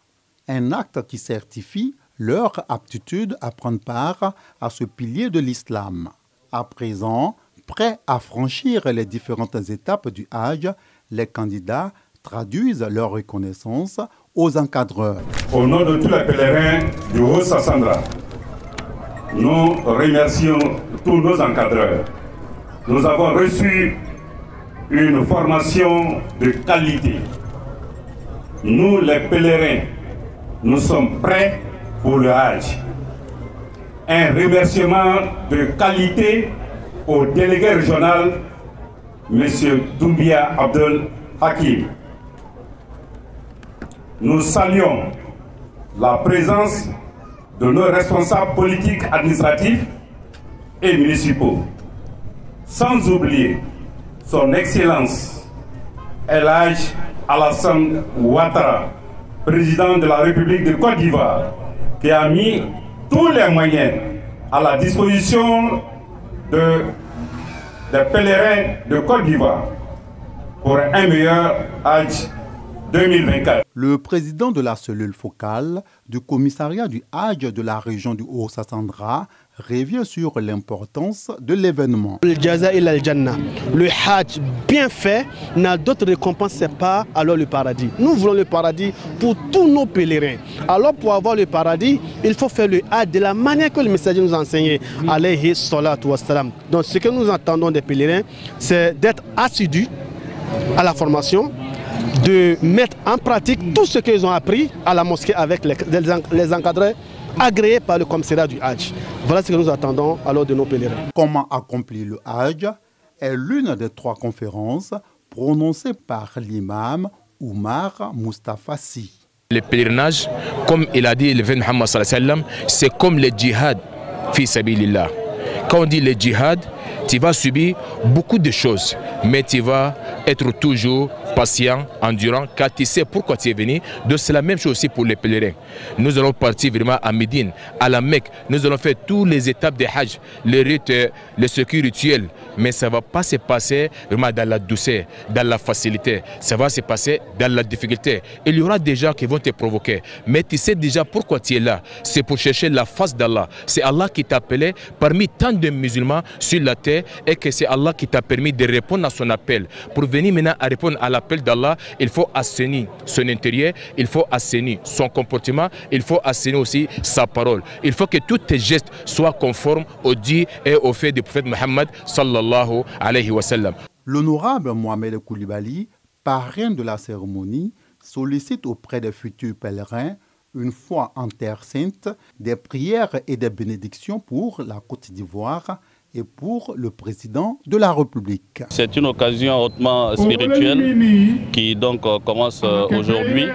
Speaker 22: Un acte qui certifie leur aptitude à prendre part à ce pilier de l'islam. À présent, prêts à franchir les différentes étapes du Hajj, les candidats traduisent leur reconnaissance aux encadreurs.
Speaker 23: Au nom de tous les pèlerins du Haut-Sassandra, nous remercions tous nos encadreurs. Nous avons reçu une formation de qualité. Nous, les pèlerins, nous sommes prêts pour le Hajj. Un remerciement de qualité au délégué régional, M. Doumbia Abdel Hakim. Nous saluons la présence de nos responsables politiques, administratifs et municipaux. Sans oublier son Excellence El Hadj Alassane Ouattara, président de la République de Côte d'Ivoire, qui a mis tous les moyens à la disposition des pèlerins de Côte d'Ivoire pour un meilleur Hajj 2024.
Speaker 22: Le président de la cellule focale du commissariat du Hajj de la région du Haut-Sassandra revient sur l'importance de l'événement.
Speaker 24: Le Jaza et l'Al-Jannah, le Hajj bien fait n'a d'autre récompense, c'est pas alors le paradis. Nous voulons le paradis pour tous nos pèlerins. Alors pour avoir le paradis, il faut faire le Hajj de la manière que le messager nous a enseigné. Alayhi salatu wassalam. Donc ce que nous entendons des pèlerins, c'est d'être assidus à la formation, de mettre en pratique tout ce qu'ils ont appris à la mosquée avec les encadreurs agréés par le commissariat du Hajj. Voilà ce que nous attendons alors de nos pèlerins.
Speaker 22: Comment accomplir le Hajj est l'une des 3 conférences prononcées par l'imam Oumar Mustafa Sy.
Speaker 25: Le pèlerinage, comme il a dit le prophète Muhammad sallallahu alayhi wa sallam, c'est comme le djihad fi sabilillah. Quand on dit le djihad, tu vas subir beaucoup de choses, mais tu vas être toujours patient, endurant, car tu sais pourquoi tu es venu. Donc c'est la même chose aussi pour les pèlerins. Nous allons partir vraiment à Médine, à la Mecque. Nous allons faire toutes les étapes des Hajj, les rites, les circuits rituels. Mais ça ne va pas se passer vraiment dans la douceur, dans la facilité. Ça va se passer dans la difficulté. Il y aura des gens qui vont te provoquer. Mais tu sais déjà pourquoi tu es là. C'est pour chercher la face d'Allah. C'est Allah qui t'a appelé parmi tant de musulmans sur la terre et que c'est Allah qui t'a permis de répondre à son appel. Pour venir maintenant à répondre à l'appel d'Allah, il faut assainir son intérieur, il faut assainir son comportement, il faut assainir aussi sa parole. Il faut que tous tes gestes soient conformes au dit et au fait du prophète Mohammed sallallahu alayhi wa sallam.
Speaker 22: L'honorable Mohamed Koulibaly, parrain de la cérémonie, sollicite auprès des futurs pèlerins, une fois en Terre Sainte, des prières et des bénédictions pour la Côte d'Ivoire et pour le président de la République.
Speaker 26: C'est une occasion hautement spirituelle qui donc commence aujourd'hui.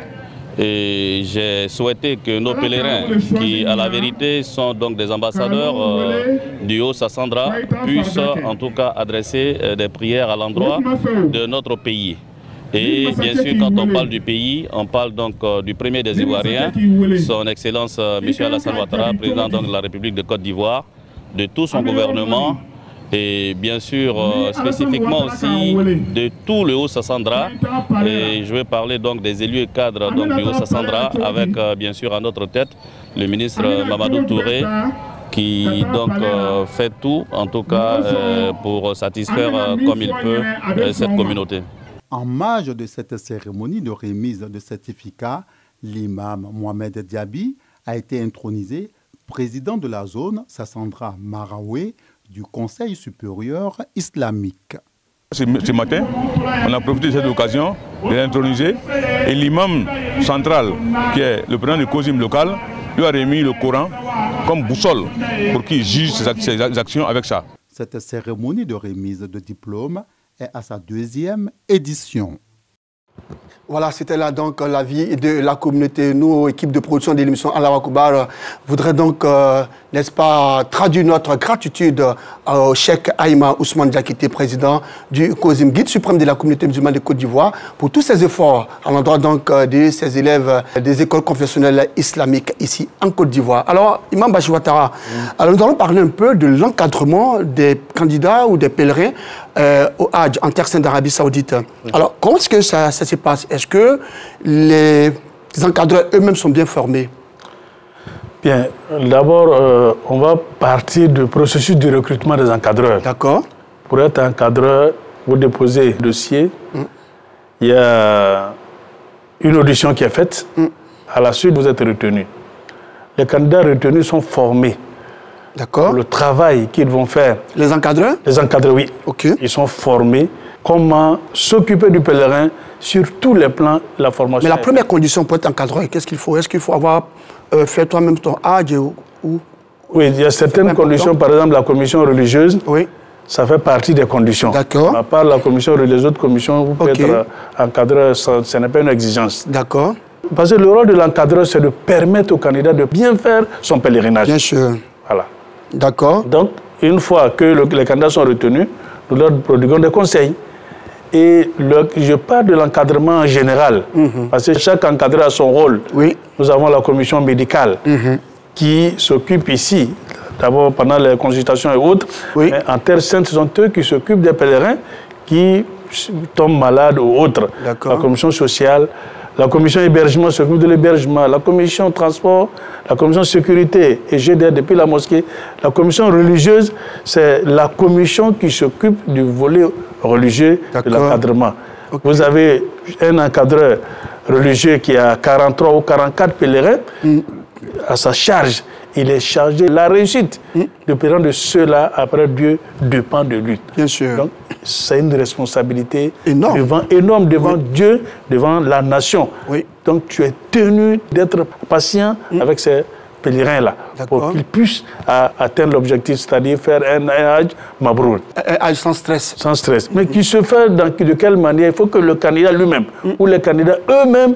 Speaker 26: Et j'ai souhaité que nos pèlerins, qui à la vérité sont donc des ambassadeurs du Haut-Sassandra, puissent en tout cas adresser des prières à l'endroit de notre pays. Et bien sûr, quand on parle du pays, on parle donc du premier des Ivoiriens, son Excellence M. Alassane Ouattara, président donc de la République de Côte d'Ivoire, de tout son gouvernement et bien sûr spécifiquement aussi de tout le Haut-Sassandra. Et je vais parler donc des élus et cadres donc, du Haut-Sassandra avec bien sûr à notre tête le ministre Mamadou Touré qui donc fait tout en tout cas pour satisfaire comme il peut cette communauté.
Speaker 22: En marge de cette cérémonie de remise de certificats, l'imam Mohamed Diaby a été intronisé président de la zone Sassandra Maraoué du Conseil supérieur islamique.
Speaker 1: Ce matin, on a profité de cette occasion de l'introniser et l'imam central, qui est le président du COSIM local, lui a remis le Coran comme boussole pour qu'il juge ses actions avec ça.
Speaker 22: Cette cérémonie de remise de diplôme est à sa 2e édition.
Speaker 2: Voilà, c'était là donc l'avis de la communauté. Nous, équipe de production de l'émission Allahu Akbar, voudrais donc, n'est-ce pas, traduire notre gratitude au Cheikh Aïma Ousmane Diakité, président du COSIM, guide suprême de la communauté musulmane de Côte d'Ivoire, pour tous ses efforts à l'endroit donc de ses élèves des écoles confessionnelles islamiques ici en Côte d'Ivoire. Alors, Imam Bachir Ouattara, alors nous allons parler un peu de l'encadrement des candidats ou des pèlerins au Hajj en terre sainte d'Arabie Saoudite. Alors, comment est-ce que ça se passe? Est-ce que les encadreurs eux-mêmes sont bien formés?
Speaker 3: Bien, d'abord, on va partir du processus de recrutement des encadreurs.
Speaker 2: D'accord.
Speaker 3: Pour être encadreur, vous déposez le dossier. Il y a une audition qui est faite. À la suite, vous êtes retenu. Les candidats retenus sont formés.
Speaker 2: D'accord.
Speaker 3: Pour le travail qu'ils vont faire.
Speaker 2: Les encadreurs?
Speaker 3: Les encadreurs, oui.
Speaker 2: Ok.
Speaker 3: Ils sont formés. Comment s'occuper du pèlerin sur tous les plans de la formation.
Speaker 2: Mais la première condition pour être encadreur, qu'est-ce qu'il faut? Est-ce qu'il faut avoir fait toi-même ton Hajj ou...
Speaker 3: Oui, il y a certaines conditions. Par exemple, la commission religieuse, oui. Ça fait partie des conditions. D'accord. À part la commission religieuse, les autres commissions, vous pouvez être encadreur, ce n'est pas une exigence.
Speaker 2: D'accord.
Speaker 3: Parce que le rôle de l'encadreur, c'est de permettre au candidat de bien faire son pèlerinage.
Speaker 2: Bien sûr.
Speaker 3: Voilà.
Speaker 2: D'accord.
Speaker 3: Donc, une fois que les candidats sont retenus, nous leur prodiguons des conseils. Et je parle de l'encadrement en général, parce que chaque encadreur a son rôle.
Speaker 2: Oui.
Speaker 3: Nous avons la commission médicale qui s'occupe ici, d'abord pendant les consultations et autres, mais en Terre Sainte, ce sont eux qui s'occupent des pèlerins qui tombent malades ou autres. La commission sociale, la commission hébergement s'occupe de l'hébergement, la commission transport, la commission sécurité et GDR depuis la mosquée. La commission religieuse, c'est la commission qui s'occupe du volet religieux de l'encadrement. Vous avez un encadreur religieux qui a 43 ou 44 pèlerins à sa charge. Il est chargé de la réussite. Le pèlerin de ceux-là, après Dieu, dépend de lui.
Speaker 2: Bien sûr.
Speaker 3: Donc, c'est une responsabilité
Speaker 2: énorme
Speaker 3: devant Dieu, devant la nation. Oui. Donc, tu es tenu d'être patient avec ces pèlerins-là pour qu'ils puissent atteindre l'objectif, c'est-à-dire faire un Hajj Mabrour.
Speaker 2: Un Hajj sans stress.
Speaker 3: Sans stress. Mais qui se fait de quelle manière? Il faut que le candidat lui-même ou les candidats eux-mêmes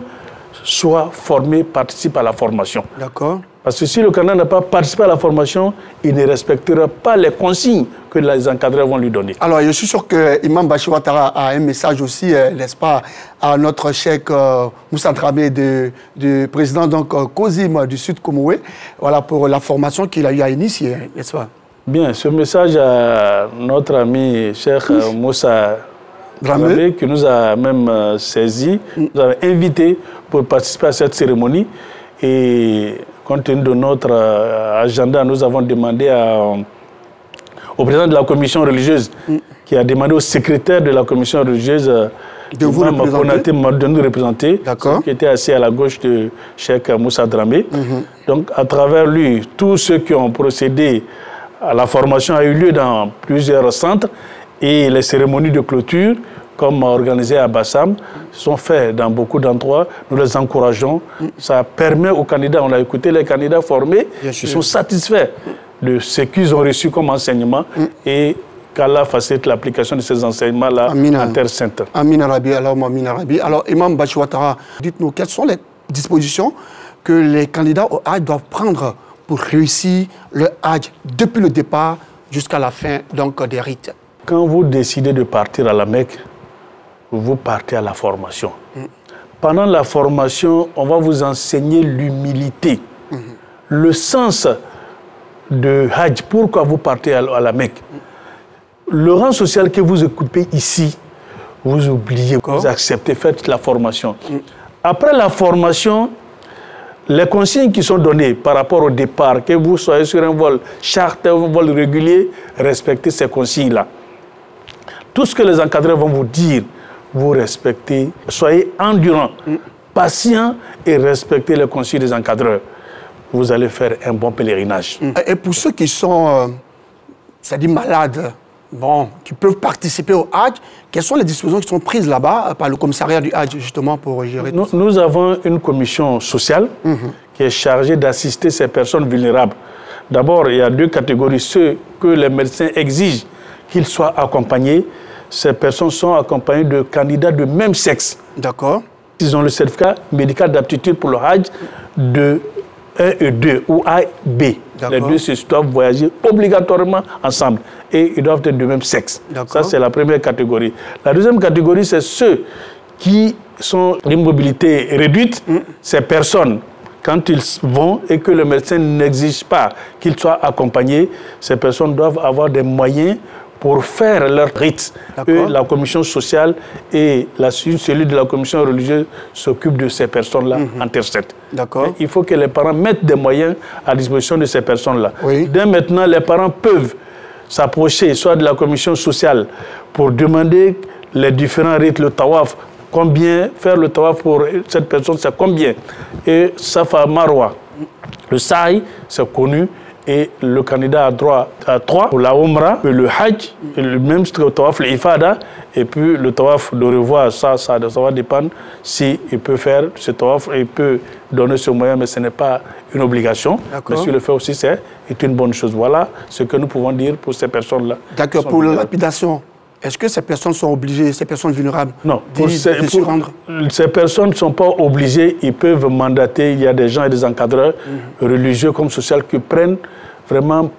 Speaker 3: soient formés, participent à la formation.
Speaker 2: D'accord.
Speaker 3: Parce que si le candidat n'a pas participé à la formation, il ne respectera pas les consignes que les encadreurs vont lui donner.
Speaker 2: Alors, je suis sûr que Imam Bachir Ouattara a un message aussi, n'est-ce pas, à notre cheikh Moussa Dramé, du président donc COSIM du Sud Komoué, voilà, pour la formation qu'il a eu à initier, n'est-ce pas?
Speaker 3: Bien, ce message à notre ami cheikh Moussa Dramé, qui nous a même saisi, nous a invité pour participer à cette cérémonie. Et compte tenu de notre agenda, nous avons demandé au président de la commission religieuse, qui a demandé au secrétaire de la commission religieuse
Speaker 2: de
Speaker 3: nous représenter, qui était assis à la gauche de Cheikh Moussa Dramé. Donc, à travers lui, tous ceux qui ont procédé à la formation a eu lieu dans plusieurs centres et les cérémonies de clôture, comme organisées à Bassam, sont faites dans beaucoup d'endroits. Nous les encourageons. Ça permet aux candidats, on a écouté les candidats formés, ils sont satisfaits de ce qu'ils ont reçu comme enseignement et qu'Allah facilite l'application de ces enseignements-là en Terre Sainte.
Speaker 2: Amin Arabi, Amin Arabi. Alors, Imam Bachir Ouattara, dites-nous, quelles sont les dispositions que les candidats au Hajj doivent prendre pour réussir le Hajj depuis le départ jusqu'à la fin donc, des rites?
Speaker 3: Quand vous décidez de partir à la Mecque, vous partez à la formation. Pendant la formation, on va vous enseigner l'humilité, le sens de Hajj. Pourquoi vous partez à la Mecque? Le rang social que vous occupez ici, vous oubliez, vous acceptez, faites la formation. Après la formation, les consignes qui sont données par rapport au départ, que vous soyez sur un vol charter, un vol régulier, respectez ces consignes-là. Tout ce que les encadreurs vont vous dire, vous respectez. Soyez endurant, patient et respectez les consignes des encadreurs. Vous allez faire un bon pèlerinage.
Speaker 2: Et pour ceux qui sont, c'est-à-dire malades, bon, qui peuvent participer au Hajj, quelles sont les dispositions qui sont prises là-bas par le commissariat du Hajj, justement, pour gérer tout ça?
Speaker 3: Nous avons une commission sociale qui est chargée d'assister ces personnes vulnérables. D'abord, il y a deux catégories. Ceux que les médecins exigent qu'ils soient accompagnés. Ces personnes sont accompagnées de candidats de même sexe.
Speaker 2: D'accord.
Speaker 3: Ils ont le certificat médical d'aptitude pour le Hajj de 1 et 2 ou A et B. Les deux doivent voyager obligatoirement ensemble et ils doivent être de même sexe. Ça, c'est la première catégorie. La deuxième catégorie, c'est ceux qui sont d'une mobilité réduite. Ces personnes, quand ils vont et que le médecin n'exige pas qu'ils soient accompagnés, ces personnes doivent avoir des moyens pour faire leur rite. La commission sociale et celui de la commission religieuse s'occupent de ces personnes-là, intercèdent. Il faut que les parents mettent des moyens à disposition de ces personnes-là. Dès maintenant, les parents peuvent s'approcher soit de la commission sociale pour demander les différents rites, le tawaf, combien, faire le tawaf pour cette personne, c'est combien. Et Safa Marwa, le Sa'i, c'est connu. Et le candidat a droit à 3 pour la Umrah, le Hajj, et le même tawaf, l'Ifada, et puis le tawaf de revoir, ça va dépendre s'il peut faire ce tawaf, il peut donner ce moyen, mais ce n'est pas une obligation. Mais s'il le fait aussi, c'est une bonne chose. Voilà ce que nous pouvons dire pour ces personnes-là.
Speaker 2: D'accord, pour la lapidation, est-ce que ces personnes sont obligées, ces personnes vulnérables,
Speaker 3: non, ces personnes ne sont pas obligées, ils peuvent mandater, il y a des gens et des encadreurs religieux comme sociaux qui prennent vraiment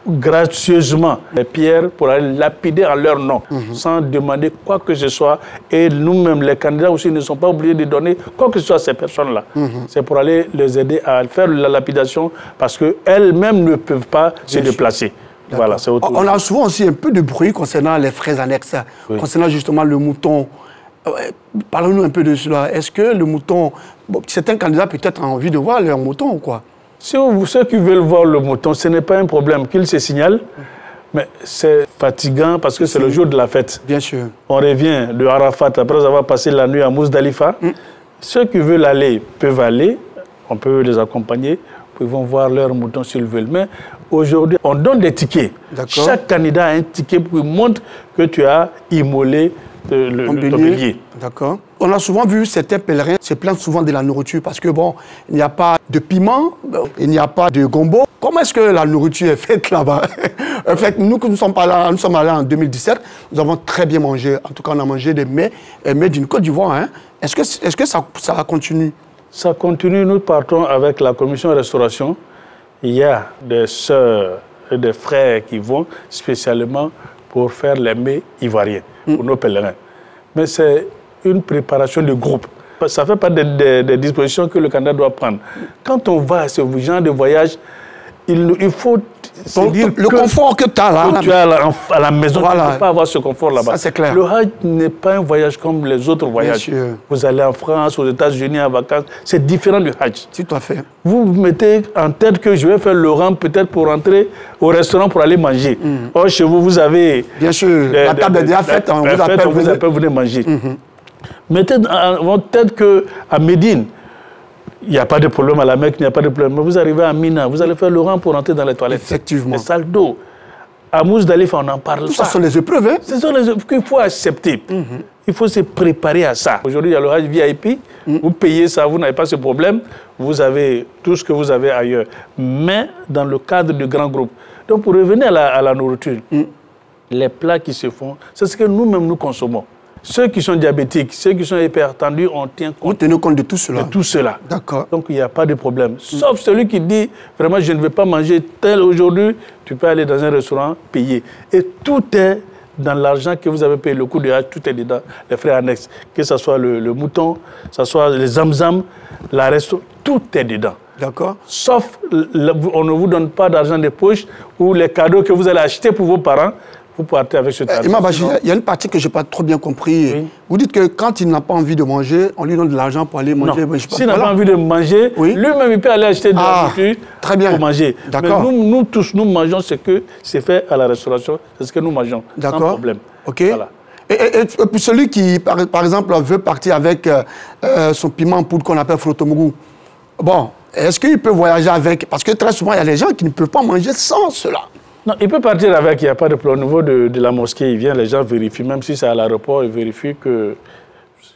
Speaker 3: gracieusement les pierres pour aller lapider en leur nom, sans demander quoi que ce soit. Et nous-mêmes, les candidats aussi, ne sont pas obligés de donner quoi que ce soit à ces personnes-là. C'est pour aller les aider à faire la lapidation parce qu'elles-mêmes ne peuvent pas se déplacer. Voilà,
Speaker 2: on a souvent aussi un peu de bruit concernant les frais annexes, concernant justement le mouton. Parlons-nous un peu de cela. Est-ce que le mouton, certains candidats peut-être ont envie de voir leur mouton ou quoi?
Speaker 3: Si ceux qui veulent voir le mouton, ce n'est pas un problème qu'ils se signalent, mais c'est fatigant parce que c'est le jour de la fête.
Speaker 2: Bien sûr.
Speaker 3: On revient de Arafat après avoir passé la nuit à Mousdalifa. Ceux qui veulent aller peuvent aller, on peut les accompagner. Ils vont voir leur mouton s'ils veulent. Mais aujourd'hui, on donne des tickets. Chaque candidat a un ticket qui montre que tu as immolé ton bélier.
Speaker 2: D'accord. On a souvent vu certains pèlerins se plaindre souvent de la nourriture parce que bon, il n'y a pas de piment, il n'y a pas de gombo. Comment est-ce que la nourriture est faite là-bas? En fait, nous ne sommes pas là, nous sommes allés en 2017, nous avons très bien mangé. En tout cas, on a mangé des mets d'une Côte d'Ivoire. Hein. Est-ce que ça continue?
Speaker 3: Ça continue. Nous partons avec la commission restauration. Il y a des sœurs et des frères qui vont spécialement pour faire les mets ivoiriens pour nos pèlerins. Mais c'est une préparation de groupe. Ça fait pas des dispositions que le candidat doit prendre. Quand on va à ce genre de voyage, il faut
Speaker 2: dire le confort que tu as là.
Speaker 3: Que tu as à la maison, tu ne peux pas avoir ce confort là-bas.
Speaker 2: Ça, c'est clair.
Speaker 3: Le Hajj n'est pas un voyage comme les autres voyages. Vous allez en France, aux États-Unis en vacances. C'est différent du Hajj.
Speaker 2: Tout à fait.
Speaker 3: Vous vous mettez en tête que je vais faire le rang peut-être pour rentrer au restaurant pour aller manger. Or, chez vous, vous avez...
Speaker 2: Bien sûr, la table est déjà faite.
Speaker 3: On vous appelle, venez manger. Mettez en votre tête qu'à Médine, il n'y a pas de problème à la Mecque, il n'y a pas de problème. Mais vous arrivez à Mina, vous allez faire le rang pour rentrer dans les toilettes.
Speaker 2: Effectivement.
Speaker 3: Les salles d'eau. À Mousdalifa, on n'en parle pas.
Speaker 2: Tout ça sont les épreuves. Hein?
Speaker 3: Ce sont les épreuves qu'il faut accepter. Il faut se préparer à ça. Aujourd'hui, il y a le Hajj VIP. Vous payez ça, vous n'avez pas ce problème. Vous avez tout ce que vous avez ailleurs. Mais dans le cadre de grands groupes. Donc, pour revenir à la nourriture, les plats qui se font, c'est ce que nous-mêmes nous consommons. Ceux qui sont diabétiques, ceux qui sont hypertendus, on tient compte.
Speaker 2: Vous tenez compte de tout cela.
Speaker 3: De tout cela.
Speaker 2: D'accord.
Speaker 3: Donc il n'y a pas de problème. Sauf celui qui dit, vraiment, je ne vais pas manger tel aujourd'hui, tu peux aller dans un restaurant, payer. Et tout est dans l'argent que vous avez payé, le coût de Hajj, tout est dedans, les frais annexes. Que ce soit le mouton, que ce soit les zamzam, la resto, tout est dedans.
Speaker 2: D'accord.
Speaker 3: Sauf, on ne vous donne pas d'argent de poche ou les cadeaux que vous allez acheter pour vos parents. vous partez avec ce tarif.
Speaker 2: Imam Bachir, il y a une partie que je n'ai pas trop bien compris. Oui. Vous dites que quand il n'a pas envie de manger, on lui donne de l'argent pour aller manger.
Speaker 3: S'il n'a pas envie de manger, lui-même, il peut aller acheter de la nourriture pour manger. Mais nous tous, nous mangeons ce que c'est fait à la restauration, c'est ce que nous mangeons, sans problème.
Speaker 2: OK. Voilà. Et puis celui qui, par exemple, veut partir avec son piment en poudre qu'on appelle frottomougou, bon, est-ce qu'il peut voyager avec? Parce que très souvent, il y a des gens qui ne peuvent pas manger sans cela.
Speaker 3: Non, il peut partir avec, il n'y a pas de problème. Au niveau de la mosquée, il vient, les gens vérifient, même si c'est à l'aéroport, ils vérifient qu'il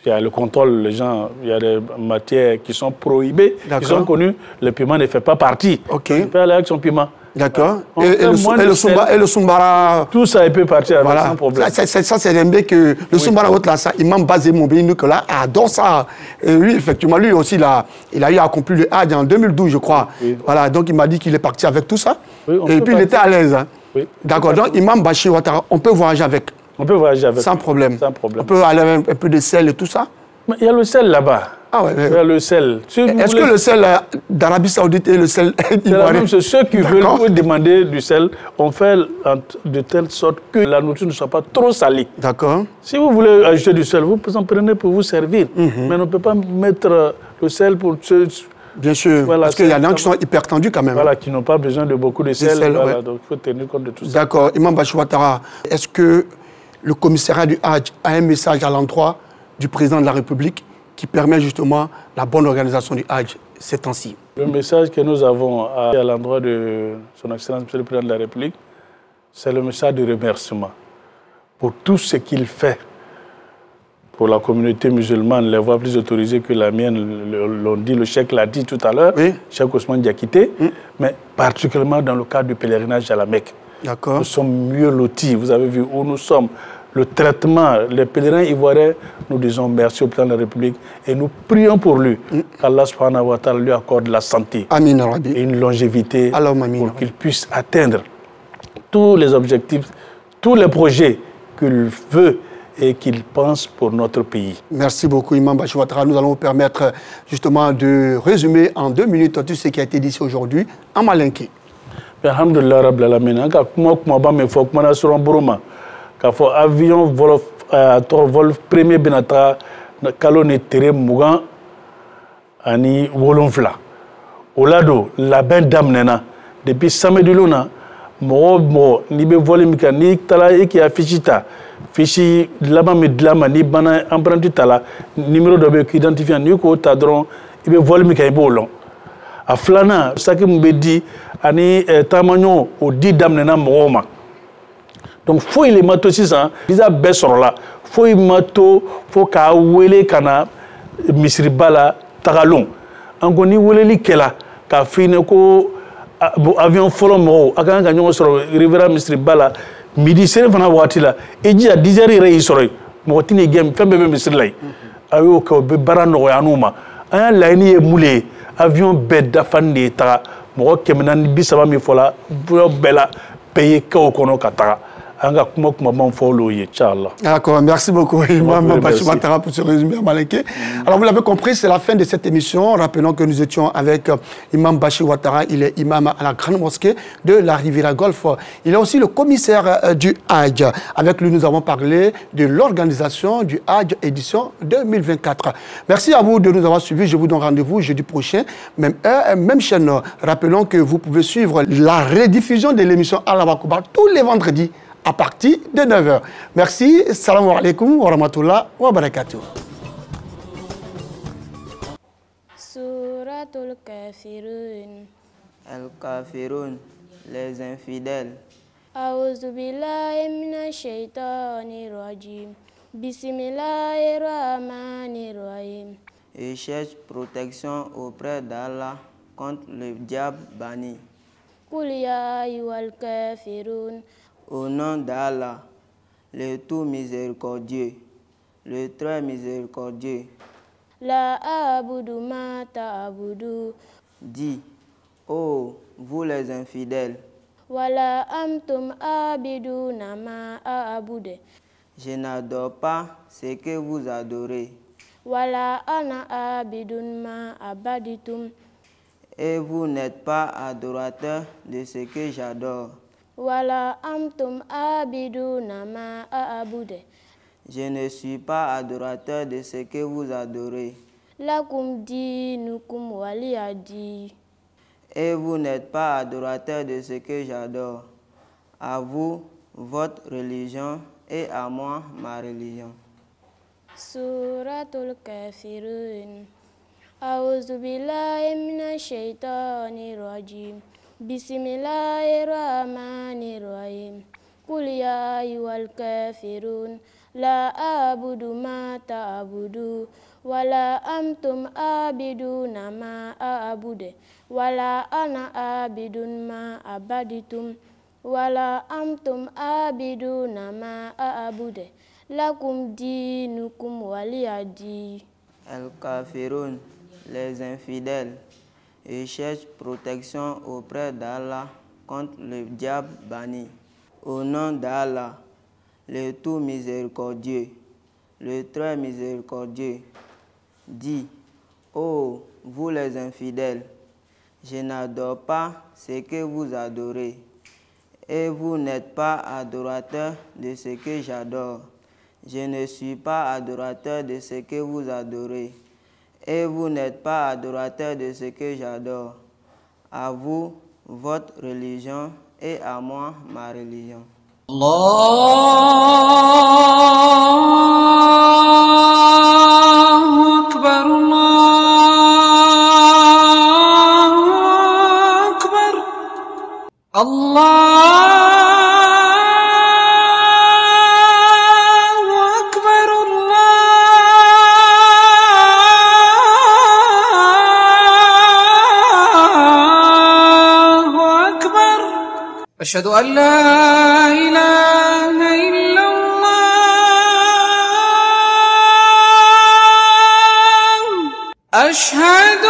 Speaker 3: y a le contrôle, les gens, il y a des matières qui sont prohibées, qui sont connues, le piment ne fait pas partie.
Speaker 2: OK.
Speaker 3: Il peut aller avec son piment.
Speaker 2: D'accord. Et le Soumbara.
Speaker 3: Tout ça, il peut partir avec sans problème.
Speaker 2: Ça, c'est l'embé que le Soumbara, ça, Imam Bazé Moubéinou, que là, adore ça. Et lui, effectivement, lui aussi, il a eu accompli le Hajj en 2012, je crois. Oui. Voilà, donc il m'a dit qu'il est parti avec tout ça. Oui, et puis il était à l'aise. Hein. Oui, d'accord, donc Imam Bachir Ouattara, on peut voyager avec.
Speaker 3: On peut voyager avec.
Speaker 2: Sans problème.
Speaker 3: Sans problème.
Speaker 2: On peut aller avec un peu de sel et tout ça.
Speaker 3: Mais il y a le sel là-bas.
Speaker 2: Ah ouais,
Speaker 3: il y a le sel.
Speaker 2: Est-ce que le sel d'Arabie Saoudite et le sel
Speaker 3: ivoirien? Ceux qui veulent demander du sel, on fait de telle sorte que la nourriture ne soit pas trop salée.
Speaker 2: D'accord.
Speaker 3: Si vous voulez ajouter du sel, vous en prenez pour vous servir. Mais on ne peut pas mettre le sel pour...
Speaker 2: Bien sûr, voilà, parce qu'il y en a qui sont hyper tendus quand même.
Speaker 3: Voilà, qui n'ont pas besoin de beaucoup de sel. Voilà, donc il faut tenir compte de tout ça.
Speaker 2: D'accord. Imam Bachir Ouattara, est-ce que le commissariat du Hajj a un message à l'endroit du président de la République qui permet justement la bonne organisation du Hajj ces temps-ci?
Speaker 3: Le message que nous avons à l'endroit de son Excellence, Monsieur le Président de la République, c'est le message de remerciement pour tout ce qu'il fait pour la communauté musulmane, les voix plus autorisées que la mienne l'ont dit, le cheikh l'a dit tout à l'heure, Cheikh Ousmane Diakité, mais particulièrement dans le cadre du pèlerinage à la Mecque. Nous sommes mieux lotis, vous avez vu où nous sommes. Le traitement, les pèlerins ivoiriens, nous disons merci au président de la République et nous prions pour lui, qu'Allah subhanahu wa ta'ala lui accorde la santé et une longévité pour qu'il puisse atteindre tous les objectifs, tous les projets qu'il veut et qu'il pense pour notre pays.
Speaker 2: Merci beaucoup, Imam Bachir Ouattara. Nous allons vous permettre justement de résumer en 2 minutes tout ce qui a été dit ici aujourd'hui en malinké.
Speaker 3: Alhamdulillah Rabbil Alamin. K'a fɔ avion vol premier bɛna taga kalo ni tere 20 ani 7 o la don labɛn daminɛna depuis samedi luna mɔgɔ o mɔgɔ n'i bɛ vol min kɛ n'i taara i k'i affiche ta fiche laban min dilan ma n'i banna empreinte ta la numéro dɔ bɛ k'identifier n'i k'o ta dɔrɔn i bɛ vol min kɛ i b'o lɔn a filanan saki min bɛ di ani taamaɲɔgɔn o di daminɛna mɔgɔw ma. Donc, il faut les matos sisan, visa besorola, faut y mato, faut ka wele kana misribala tagalon. Angoni wele li kela ka fine ko avion folo mo akanga ka nyongo soro rivera misribala midi sere fana wati la eji a 10h re soro mo tini gem fembe be misrilay ayo ko be barano yanuma an laini e mule avion bed dafande ta mo kemenan bisaba mi fola bela payer ko kono katara.
Speaker 2: D'accord, merci beaucoup Imam Bachir Ouattara pour ce résumé à malinké. Alors vous l'avez compris, c'est la fin de cette émission. Rappelons que nous étions avec Imam Bachir Ouattara, il est imam à la grande mosquée de la Riviera Golf. Il est aussi le commissaire du Hajj. Avec lui, nous avons parlé de l'organisation du Hajj édition 2024. Merci à vous de nous avoir suivis. Je vous donne rendez-vous jeudi prochain, même heure, même chaîne. Rappelons que vous pouvez suivre la rediffusion de l'émission Allah Akbar tous les vendredis à partir de 9h. Merci. Salam alaikum wa rahmatullah wa barakatuh.
Speaker 4: Suratul Kafirun. Al-Kafirun, les infidèles. A'udhu billahi minash shaitanir rajim. Bismillahirrahmanirrahim. Et cherche protection auprès d'Allah contre le diable banni. Qul ya ayyuhal kafirun. Au nom d'Allah, le tout miséricordieux, le très miséricordieux. La abudu ma ta'abudu. Dis, ô vous les infidèles. Wala amtum abidu nama a'abude. Je n'adore pas ce que vous adorez. Wala ana abidun ma abaditum. Et vous n'êtes pas adorateur de ce que j'adore. wala amtum abiduna ma a'budu.
Speaker 5: Je ne suis pas adorateur de ce que vous adorez.
Speaker 4: Lakum dinukum waliyadi.
Speaker 5: Et vous n'êtes pas adorateur de ce que j'adore. À vous, votre religion, et à moi, ma religion.
Speaker 4: Suratul Kafirun. A'udzu billahi minash shaitanir rajim. Bismillahirrahmanirrahim. Qul ya ayyuhal kafirun la a'budu ma ta'budu wala antum abiduna ma a'budu wala ana abidun ma abaditum wala antum abiduna ma a'budu lakum dinukum waliyadi.
Speaker 5: Al-Kafirun, les infidèles, ils cherchent protection auprès d'Allah contre le diable banni. Au nom d'Allah, le tout miséricordieux, le très miséricordieux, dit: ô vous les infidèles, je n'adore pas ce que vous adorez, et vous n'êtes pas adorateurs de ce que j'adore. Je ne suis pas adorateur de ce que vous adorez, et vous n'êtes pas adorateur de ce que j'adore. À vous, votre religion, et à moi, ma religion.
Speaker 6: Allahu Akbar, Allahu Akbar, Allahu Akbar, Allahu Akbar. أشهد أن لا إله إلا الله أشهد